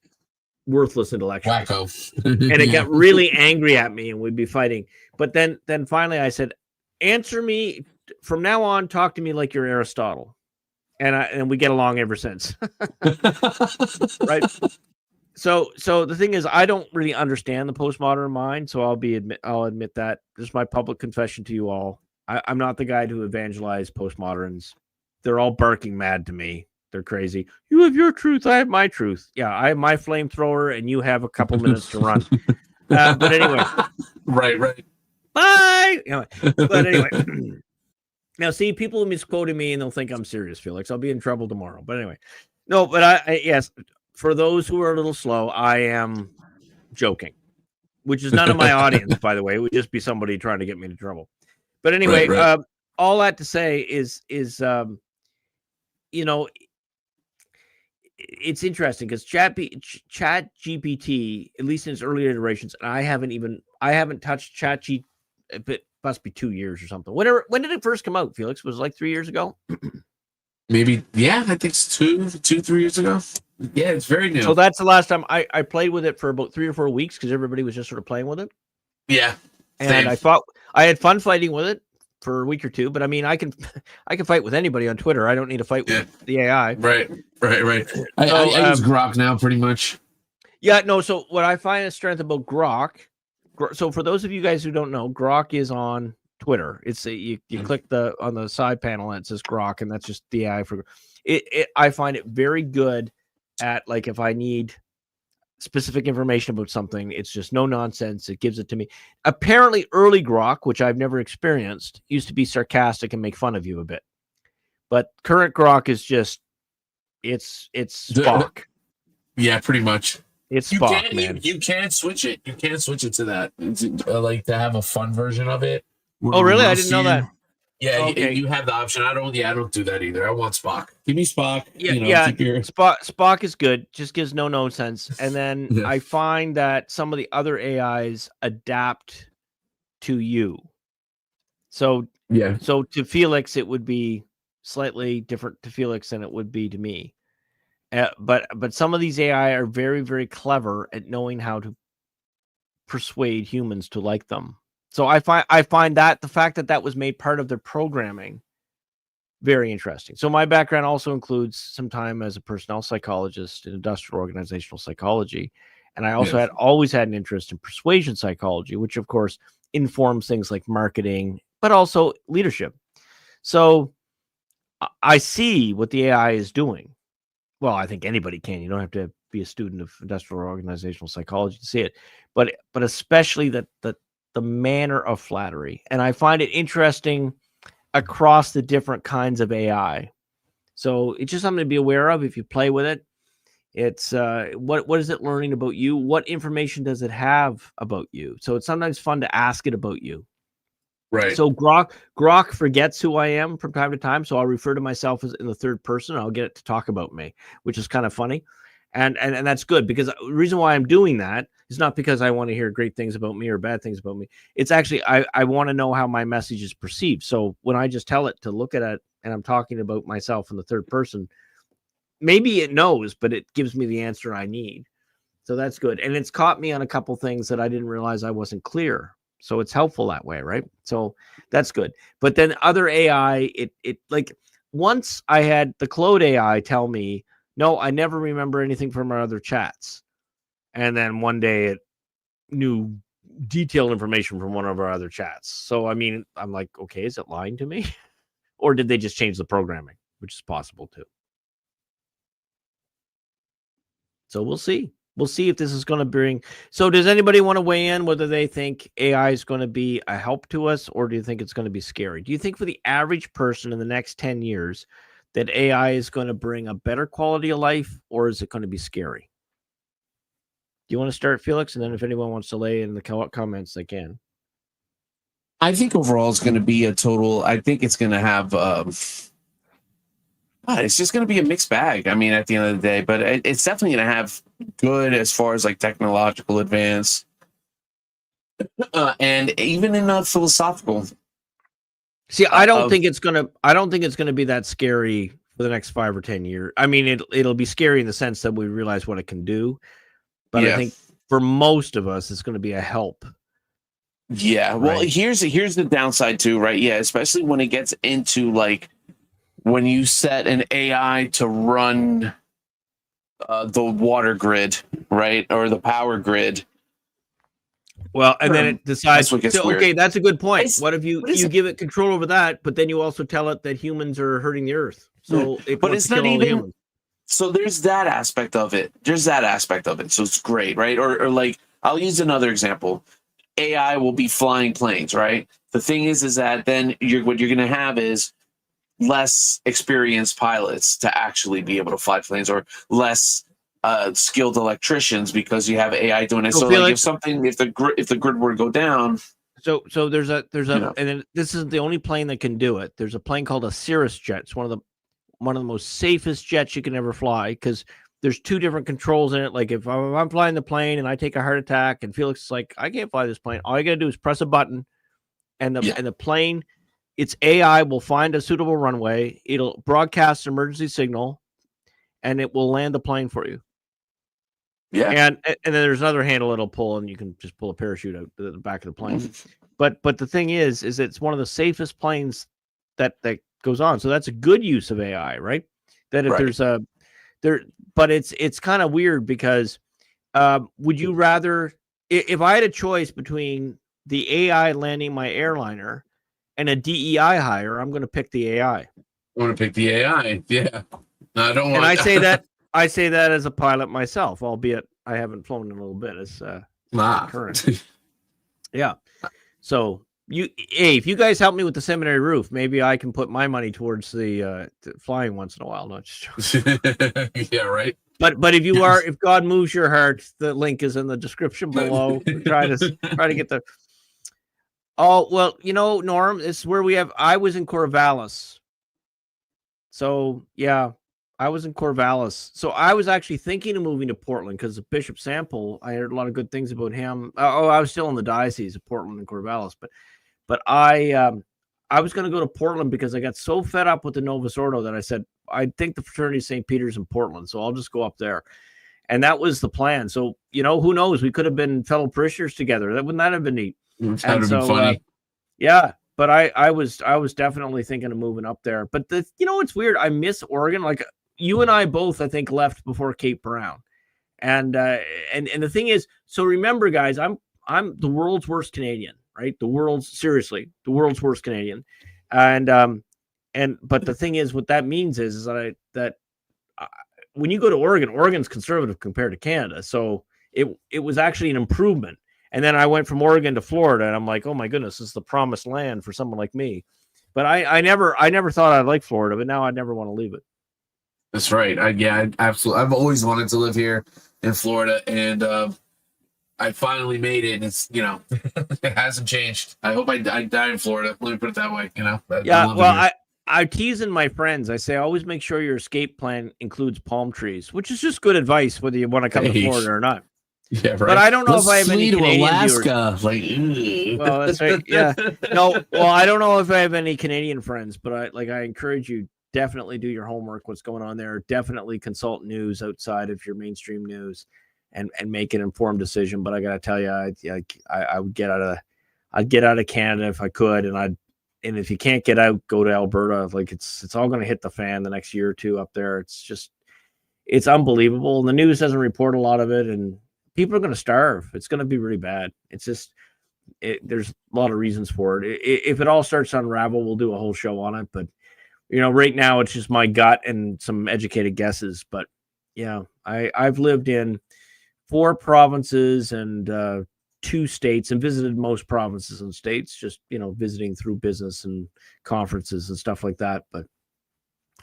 worthless intellectuals. Wacko. And it got really angry at me, and we'd be fighting. But then finally I said, answer me from now on, talk to me like you're Aristotle. And we get along ever since. Right. So the thing is, I don't really understand the postmodern mind. So I'll admit that. This is my public confession to you all. I'm not the guy to evangelize postmoderns. They're all barking mad to me. They're crazy. You have your truth. I have my truth. Yeah, I have my flamethrower, and you have a couple minutes to run. But anyway. Right. Bye. But anyway. Now, see, people will misquote me, and they'll think I'm serious, Felix. I'll be in trouble tomorrow. But anyway. No, but yes, for those who are a little slow, I am joking, which is none of my audience, by the way. It would just be somebody trying to get me into trouble. But anyway, right. All that to say is it's interesting, because ChatGPT, at least in its earlier iterations, and I haven't touched ChatGPT, but it must be 2 years or something. When did it first come out, Felix? Was it like 3 years ago? Maybe, yeah, I think it's 3 years ago. Yeah, it's very new. So that's the last time I played with it, for about 3 or 4 weeks, because everybody was just sort of playing with it. Yeah. And same. I thought I had fun fighting with it for a week or two, but I mean, I can fight with anybody on Twitter. I don't need to fight with the AI. Right. I use Grok now, pretty much. Yeah, no. So what I find a strength about Grok. So for those of you guys who don't know, Grok is on Twitter. It's you click on the side panel and it says Grok, and that's just the AI for it. I find it very good at, like, if I need specific information about something, it's just no nonsense. It gives it to me. Apparently early Grok, which I've never experienced, used to be sarcastic and make fun of you a bit. But current Grok is just it's Spock. Yeah, pretty much. It's Spock, man. You can't switch it. You can't switch it to that. It's, like, to have a fun version of it. Oh, really? I didn't know that. Yeah, okay. You have the option. I don't do that either. I want Spock. Give me Spock. Yeah, Spock is good. Just gives no nonsense. And then I find that some of the other AIs adapt to you. So to Felix, it would be slightly different to Felix than it would be to me. But some of these AI are very, very clever at knowing how to persuade humans to like them. So I find that the fact that was made part of their programming very interesting. So my background also includes some time as a personnel psychologist in industrial organizational psychology, and I also always had an interest in persuasion psychology, which of course informs things like marketing, but also leadership. So I see what the AI is doing. Well, I think anybody can. You don't have to be a student of industrial organizational psychology to see it, but especially the manner of flattery. And I find it interesting across the different kinds of AI. So it's just something to be aware of if you play with it. It's what is it learning about you? What information does it have about you? So it's sometimes fun to ask it about you. Right. So Grok forgets who I am from time to time. So I'll refer to myself as in the third person. I'll get it to talk about me, which is kind of funny. And that's good, because the reason why I'm doing that is not because I want to hear great things about me or bad things about me. It's actually I want to know how my message is perceived. So when I just tell it to look at it and I'm talking about myself in the third person, maybe it knows, but it gives me the answer I need. So that's good. And it's caught me on a couple things that I didn't realize I wasn't clear. So it's helpful that way, right? So that's good. But then other AI, it like once I had the Claude AI tell me, no, I never remember anything from our other chats. And then one day it knew detailed information from one of our other chats. So, I mean, I'm like, okay, is it lying to me? Or did they just change the programming, which is possible too. So we'll see. We'll see if this is going to bring. So does anybody want to weigh in whether they think AI is going to be a help to us, or do you think it's going to be scary? Do you think for the average person in the next 10 years that AI is going to bring a better quality of life, or is it going to be scary? Do you want to start, Felix? And then if anyone wants to lay in the comments, they can. I think overall it's going to be a total. I think it's going to have. It's just going to be a mixed bag. I mean, at the end of the day, but it's definitely going to have good as far as like technological advance, and even in philosophical. See, I don't think it's going to be that scary for the next 5 or 10 years. I mean, it'll be scary in the sense that we realize what it can do, but I think for most of us, it's going to be a help. Yeah. Well, right? here's the downside too, right? Yeah, especially when it gets into like when you set an AI to run the water grid, right, or the power grid. Well, and then it decides. Okay, that's a good point. What if you give it control over that, but then you also tell it that humans are hurting the earth? So, but it's not even. So there's that aspect of it. So it's great, right? Or like I'll use another example. AI will be flying planes, right? The thing is that then what you're going to have is less experienced pilots to actually be able to fly planes, or less skilled electricians because you have AI doing it. So like if the grid were to go down. So there's a and then this isn't the only plane that can do it. There's a plane called a Cirrus jet. It's one of the most safest jets you can ever fly, because there's 2 different controls in it. Like if I'm flying the plane and I take a heart attack and Felix is like, I can't fly this plane. All you got to do is press a button, and the plane, its AI will find a suitable runway. It'll broadcast an emergency signal, and it will land the plane for you. Yeah. And then there's another handle it'll pull, and you can just pull a parachute out the back of the plane. But the thing is it's one of the safest planes that goes on. So that's a good use of AI, right? That if there's but it's kind of weird, because would you rather, if I had a choice between the AI landing my airliner and a DEI hire, I'm going to pick the AI. I want to pick the AI. Yeah. No, I don't want. And I say that as a pilot myself, albeit I haven't flown in a little bit as current. Yeah. So if you guys help me with the seminary roof, maybe I can put my money towards the flying once in a while. Not just yeah, right. But if God moves your heart, the link is in the description below. Try to get the. Oh well, Norm, it's where I was in Corvallis. So yeah, I was in Corvallis. So I was actually thinking of moving to Portland because of Bishop Sample. I heard a lot of good things about him. I was still in the diocese of Portland and Corvallis, but I was going to go to Portland because I got so fed up with the Novus Ordo that I said, I think the fraternity of St. Peter's in Portland, so I'll just go up there. And that was the plan. So, who knows? We could have been fellow parishioners together. Wouldn't that have been neat? That would have been funny. Yeah, but I was definitely thinking of moving up there. But it's weird. I miss Oregon. Like you and I both, I think, left before Cape Brown. And the thing is, so remember, guys, I'm the world's worst Canadian, right? The world's worst Canadian. But the thing is, what that means is that when you go to Oregon, Oregon's conservative compared to Canada. So it was actually an improvement. And then I went from Oregon to Florida, and I'm like, oh my goodness, this is the promised land for someone like me. But I never thought I'd like Florida, but now I never want to leave it. That's right. I absolutely. I've always wanted to live here in Florida, and I finally made it. And it's it hasn't changed. I hope I die in Florida. Let me put it that way. Yeah. Well, I teasing my friends. I say always make sure your escape plan includes palm trees, which is just good advice whether you want to come to Florida or not. Yeah, right. But I don't know if I have any Canadian Alaska. Viewers. Well, that's right. Yeah. No. Well, I don't know if I have any Canadian friends, but I encourage you, definitely do your homework. What's going on there? Definitely consult news outside of your mainstream news, and make an informed decision. But I got to tell you, I would I'd get out of Canada if I could, and if you can't get out, go to Alberta. Like it's all going to hit the fan the next year or two up there. It's unbelievable. And the news doesn't report a lot of it, and people are going to starve. It's going to be really bad. It's just, there's a lot of reasons for it. If it all starts to unravel, we'll do a whole show on it. But, right now it's just my gut and some educated guesses. But yeah, I've lived in 4 provinces and 2 states and visited most provinces and states, just, visiting through business and conferences and stuff like that. But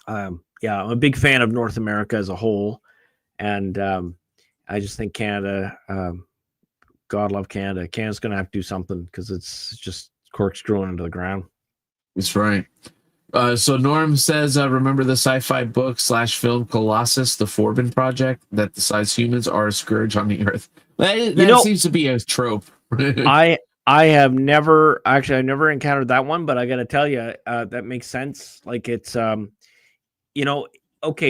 yeah, I'm a big fan of North America as a whole. And I just think Canada, God love Canada. Canada's going to have to do something because it's just corkscrewing into the ground. That's right. So Norm says, remember the sci-fi book / film Colossus, the Forbin Project, that decides humans are a scourge on the earth? That seems to be a trope. I have never encountered that one, but I got to tell you, that makes sense. Like it's, okay,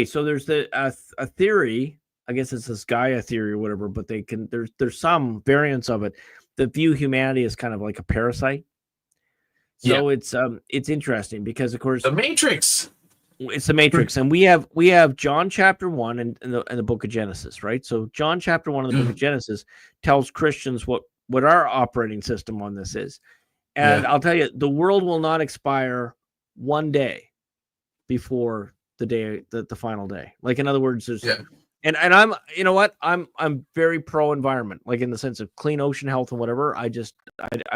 so there's a theory. I guess it's this Gaia theory or whatever, but there's some variants of it that view humanity as kind of like a parasite. So it's interesting because of course the Matrix. It's the Matrix, and we have John chapter 1 in the book of Genesis, right? So John chapter 1 in the book of Genesis tells Christians what our operating system on this is. And I'll tell you, the world will not expire one day before the final day. Like, in other words, there's and I'm, I'm very pro environment, like in the sense of clean ocean health and whatever. I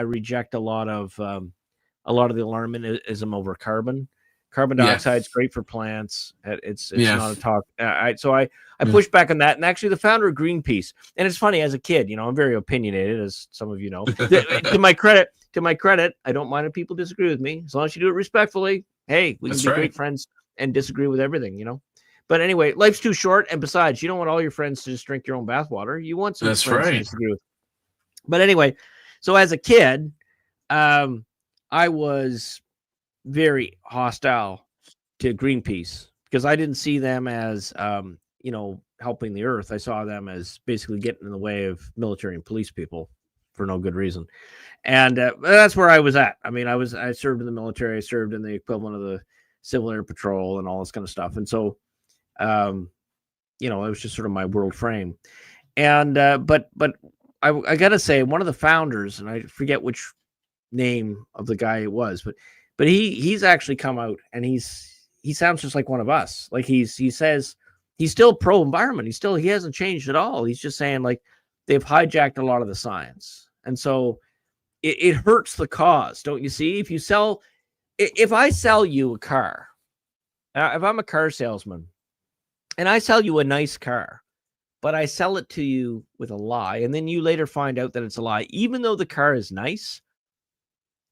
reject a lot of the alarmism over carbon. Carbon dioxide is great for plants. It's not a talk. So I push back on that. And actually, the founder of Greenpeace, and it's funny, as a kid, I'm very opinionated, as some of you know. To my credit, I don't mind if people disagree with me, as long as you do it respectfully. Hey, we can be great friends and disagree with everything, But anyway, life's too short, and besides, you don't want all your friends to just drink your own bathwater. You want some friends to disagree with. But anyway, so as a kid, I was very hostile to Greenpeace because I didn't see them as, helping the earth. I saw them as basically getting in the way of military and police people for no good reason. And that's where I was at. I mean, I served in the military. I served in the equivalent of the Civil Air Patrol and all this kind of stuff. And so, it was just sort of my world frame. And but I gotta say, one of the founders, and I forget which name of the guy it was, but he's actually come out, and he sounds just like one of us. Like he says he's still pro environment. He hasn't changed at all. He's just saying, like, they've hijacked a lot of the science, and so it hurts the cause, don't you see? If I sell you a car, if I'm a car salesman and I sell you a nice car, but I sell it to you with a lie, and then you later find out that it's a lie, even though the car is nice,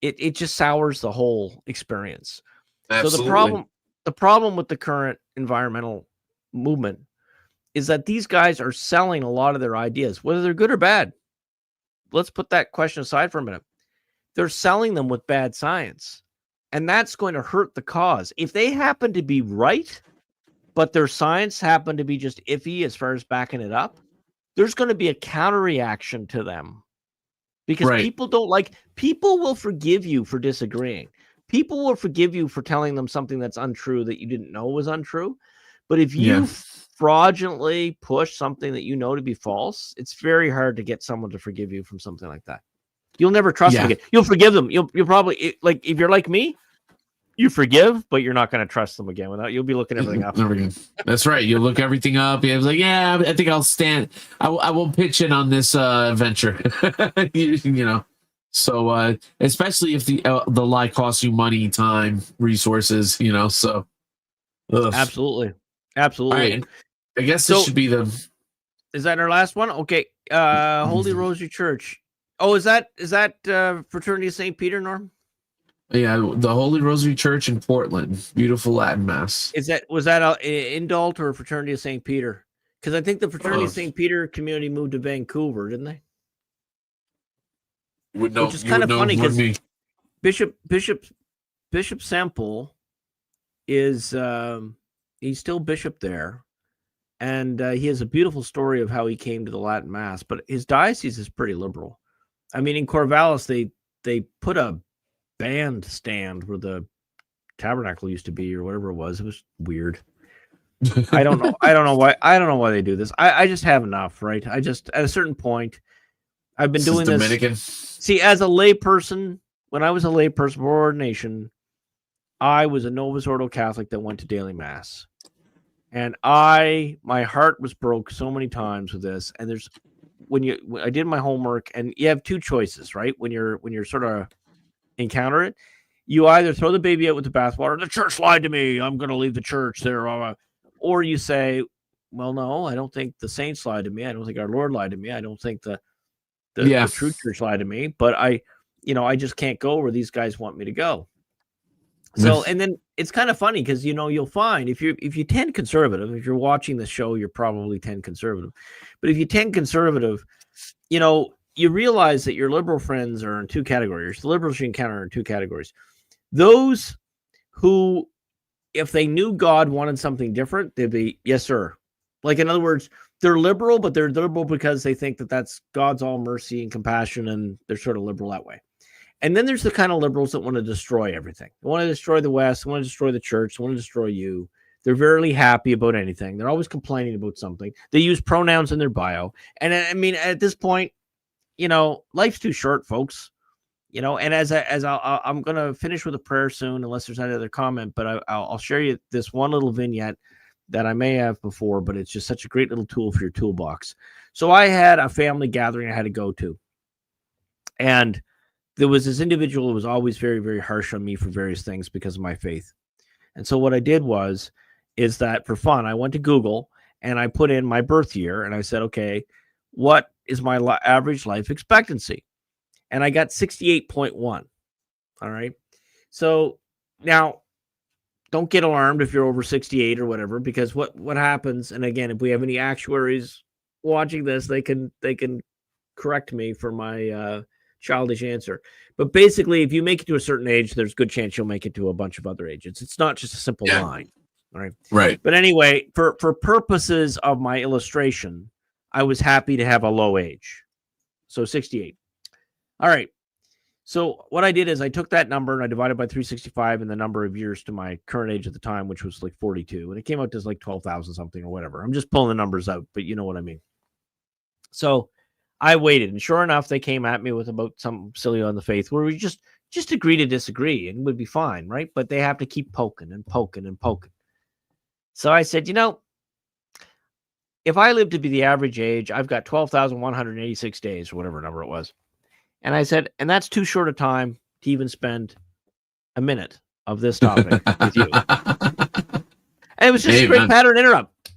it just sours the whole experience. Absolutely. So the problem with the current environmental movement is that these guys are selling a lot of their ideas, whether they're good or bad. Let's put that question aside for a minute. They're selling them with bad science, and that's going to hurt the cause. If they happen to be right, but their science happen to be just iffy as far as backing it up, there's going to be a counter reaction to them, because people will forgive you for disagreeing. People will forgive you for telling them something that's untrue that you didn't know was untrue. But if you fraudulently push something that you know to be false, it's very hard to get someone to forgive you from something like that. You'll never trust them again. You'll forgive them. You'll probably, like, if you're like me, you forgive, but you're not going to trust them again. You'll be looking everything up. That's right. You look everything up. You're like, I think I'll stand. I will pitch in on this venture. So especially if the lie costs you money, time, resources. So absolutely. Right. I guess this should be the. Is that our last one? Okay. Holy Rosary Church. Oh, is that Fraternity of St. Peter, Norm? Yeah, the Holy Rosary Church in Portland. Beautiful Latin Mass. Was that Indult or Fraternity of St. Peter? Because I think the Fraternity of St. Peter community moved to Vancouver, didn't they? Which is kind of funny because Bishop Semple is he's still bishop there, and he has a beautiful story of how he came to the Latin Mass. But his diocese is pretty liberal. I mean, in Corvallis, they put a bandstand where the tabernacle used to be, or whatever it was. It was weird. I don't know. I don't know why they do this. I just have enough, right? I just, at a certain point, I've been doing this. Dominican. See, as a layperson, when I was a layperson for ordination, I was a Novus Ordo Catholic that went to daily mass, and my heart was broke so many times with this. And when I did my homework, and you have two choices, right? When you're sort of encounter it, you either throw the baby out with the bathwater. The church lied to me. I'm going to leave the church there. Or you say, well, no, I don't think the saints lied to me. I don't think our Lord lied to me. I don't think the true church lied to me. But I just can't go where these guys want me to go. So, and then it's kind of funny because, you'll find if you tend conservative, if you're watching the show, you're probably tend conservative. But if you tend conservative, you realize that your liberal friends are in two categories. The liberals you encounter are in two categories. Those who, if they knew God wanted something different, they'd be, yes, sir. Like, in other words, they're liberal, but they're liberal because they think that that's God's all mercy and compassion, and they're sort of liberal that way. And then there's the kind of liberals that want to destroy everything. They want to destroy the West. They want to destroy the church. They want to destroy you. They're rarely happy about anything. They're always complaining about something. They use pronouns in their bio. And I mean, at this point, life's too short, folks. And as I'm going to finish with a prayer soon, unless there's any other comment, but I'll share you this one little vignette that I may have before, but it's just such a great little tool for your toolbox. So I had a family gathering I had to go to, and there was this individual who was always very, very harsh on me for various things because of my faith. And so what I did is that for fun, I went to Google and I put in my birth year and I said, okay, what is my average life expectancy? And I got 68.1. All right. So now don't get alarmed if you're over 68 or whatever, because what happens, and again, if we have any actuaries watching this, they can correct me for my childish answer. But basically, if you make it to a certain age, there's a good chance you'll make it to a bunch of other ages. It's not just a simple line. All right. Right. But anyway, for purposes of my illustration, I was happy to have a low age. So 68. All right. So what I did is I took that number and I divided by 365 and the number of years to my current age at the time, which was like 42. And it came out to like 12,000 something or whatever. I'm just pulling the numbers out, but you know what I mean. So I waited, and sure enough, they came at me with about some silly on the faith where we just agree to disagree and would be fine, right? But they have to keep poking and poking and poking. So I said, if I live to be the average age, I've got 12,186 days or whatever number it was. And I said, and that's too short a time to even spend a minute of this topic with you. And it was just a great pattern interrupt.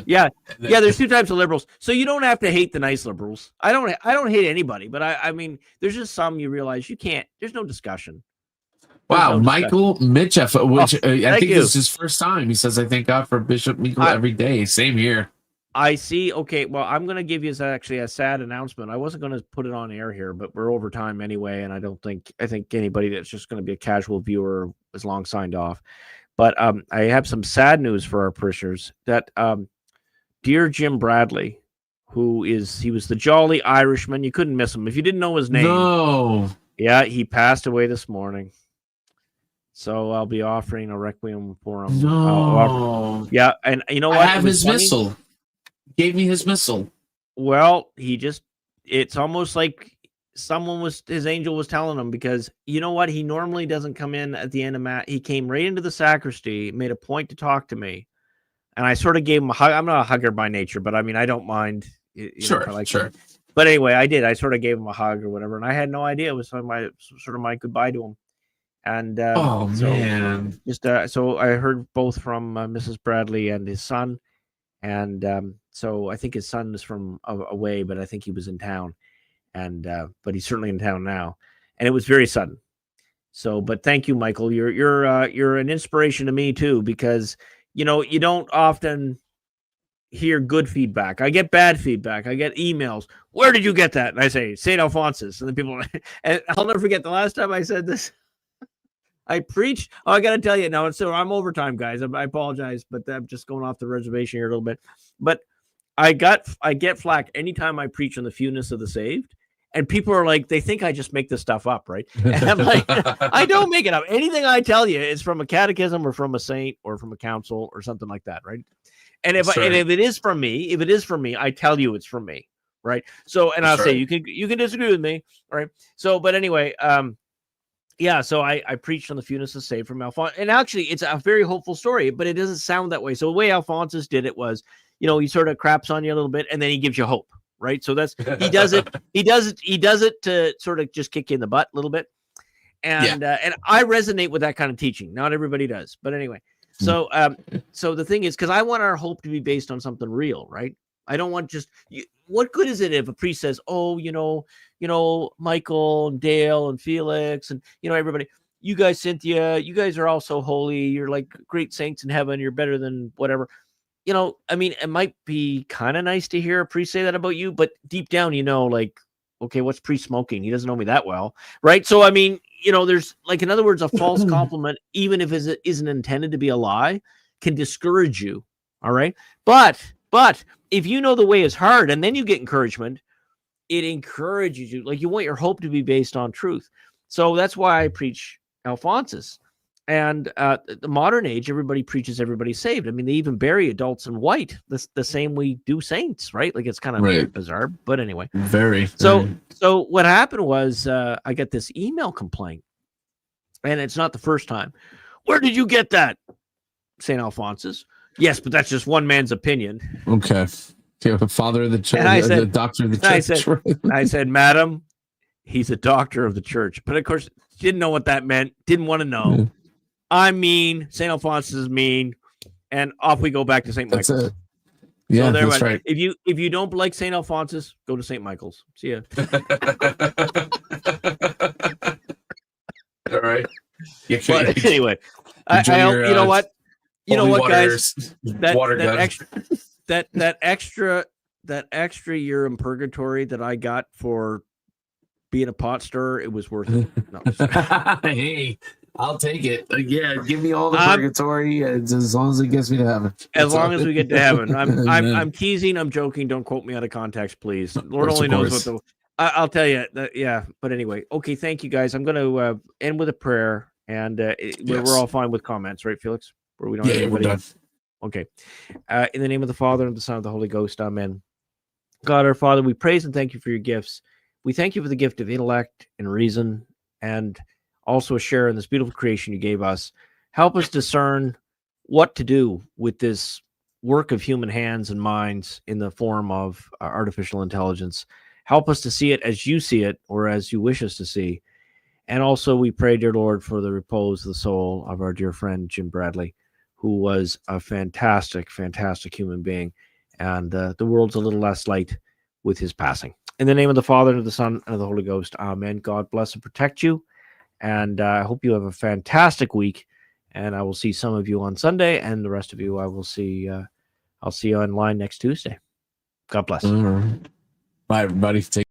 Yeah. There's two types of liberals, so you don't have to hate the nice liberals. I don't hate anybody, but I mean, there's just some you realize you can't. There's no discussion. Wow, Michael Mitchell, which I think this is his first time. He says, "I thank God for Bishop Michael every day." Same here. I see. Okay, well, I'm going to give you actually a sad announcement. I wasn't going to put it on air here, but we're over time anyway, and I think anybody that's just going to be a casual viewer is long signed off. But I have some sad news for our parishioners that dear Jim Bradley, he was the jolly Irishman. You couldn't miss him. If you didn't know his name. No. Yeah, he passed away this morning. So I'll be offering a requiem for him. No. Yeah, and you know what? I have his missal. Gave me his missal. Well, it's almost like his angel was telling him, because you know what? He normally doesn't come in at the end of Mass. He came right into the sacristy, made a point to talk to me, and I sort of gave him a hug. I'm not a hugger by nature, but I mean, I don't mind. Sure. But anyway, I did. I sort of gave him a hug or whatever, and I had no idea it was my goodbye to him. And man, so I heard both from Mrs. Bradley and his son, and so I think his son is from away, but I think he was in town. And but he's certainly in town now, and it was very sudden. So, but thank you, Michael. You're an inspiration to me too, because you don't often hear good feedback. I get bad feedback. I get emails. Where did you get that? And I say St. Alphonsus, and then people. And I'll never forget the last time I said this. I preached. Oh, I got to tell you now. So I'm overtime, guys. I apologize, but I'm just going off the reservation here a little bit. But I get flack anytime I preach on the fewness of the saved. And people are like, they think I just make this stuff up, right? And I'm like, I don't make it up. Anything I tell you is from a catechism or from a saint or from a council or something like that, right? And if it is from me, I tell you it's from me, right? So, and I'll say you can disagree with me, right? So, but anyway, yeah. So I preached on the fewness of saved from Alphonsus, and actually, it's a very hopeful story, but it doesn't sound that way. So the way Alphonsus did it was, he sort of craps on you a little bit, and then he gives you hope. Right. So he does it to sort of just kick you in the butt a little bit. And I resonate with that kind of teaching. Not everybody does. But anyway, so the thing is, because I want our hope to be based on something real. Right. I don't want what good is it if a priest says, oh, Michael and Dale and Felix and, everybody, you guys, Cynthia, you guys are all so holy. You're like great saints in heaven. You're better than whatever. I mean, it might be kind of nice to hear a priest say that about you, but deep down, like, okay, what's priest smoking? He doesn't know me that well, right? So, I mean, there's like, in other words, a false compliment, even if it isn't intended to be a lie, can discourage you. All right. But if the way is hard and then you get encouragement, it encourages you. Like, you want your hope to be based on truth. So that's why I preach Alphonsus. And the modern age, everybody preaches everybody's saved. I mean, they even bury adults in white, the same we do saints, right? Like, it's kind of bizarre, but anyway. Very. So what happened was I got this email complaint, and it's not the first time. Where did you get that, St. Alphonsus? Yes, but that's just one man's opinion. Okay. Father of the church, the doctor of the church. I said, madam, he's a doctor of the church. But of course, didn't know what that meant. Didn't want to know. Yeah. I'm mean. St. Alphonsus is mean, and off we go back to St. Michael's. That's it. Yeah, so that's right. If you don't like St. Alphonsus, go to St. Michael's. See ya. All right. But anyway, I you know what, guys, that extra year in purgatory that I got for being a pot stirrer, it was worth it. No, hey. I'll take it. Yeah, give me all the purgatory as long as it gets me to heaven. As long as we get to heaven. I'm teasing. I'm joking. Don't quote me out of context, please. Lord only knows what the. I'll tell you. Yeah, but anyway. Okay, thank you, guys. I'm going to end with a prayer, and we're all fine with comments, right, Felix? Where we don't. Yeah, we're done. Okay. In the name of the Father and the Son and the Holy Ghost. Amen. God, our Father, we praise and thank you for your gifts. We thank you for the gift of intellect and reason, and also a share in this beautiful creation you gave us. Help us discern what to do with this work of human hands and minds in the form of artificial intelligence. Help us to see it as you see it, or as you wish us to see. And also we pray, dear Lord, for the repose of the soul of our dear friend Jim Bradley, who was a fantastic, fantastic human being. And the world's a little less light with his passing. In the name of the Father, and of the Son, and of the Holy Ghost. Amen. God bless and protect you. And I hope you have a fantastic week. And I will see some of you on Sunday, and the rest of you I will see. I'll see you online next Tuesday. God bless. Bye, everybody. Take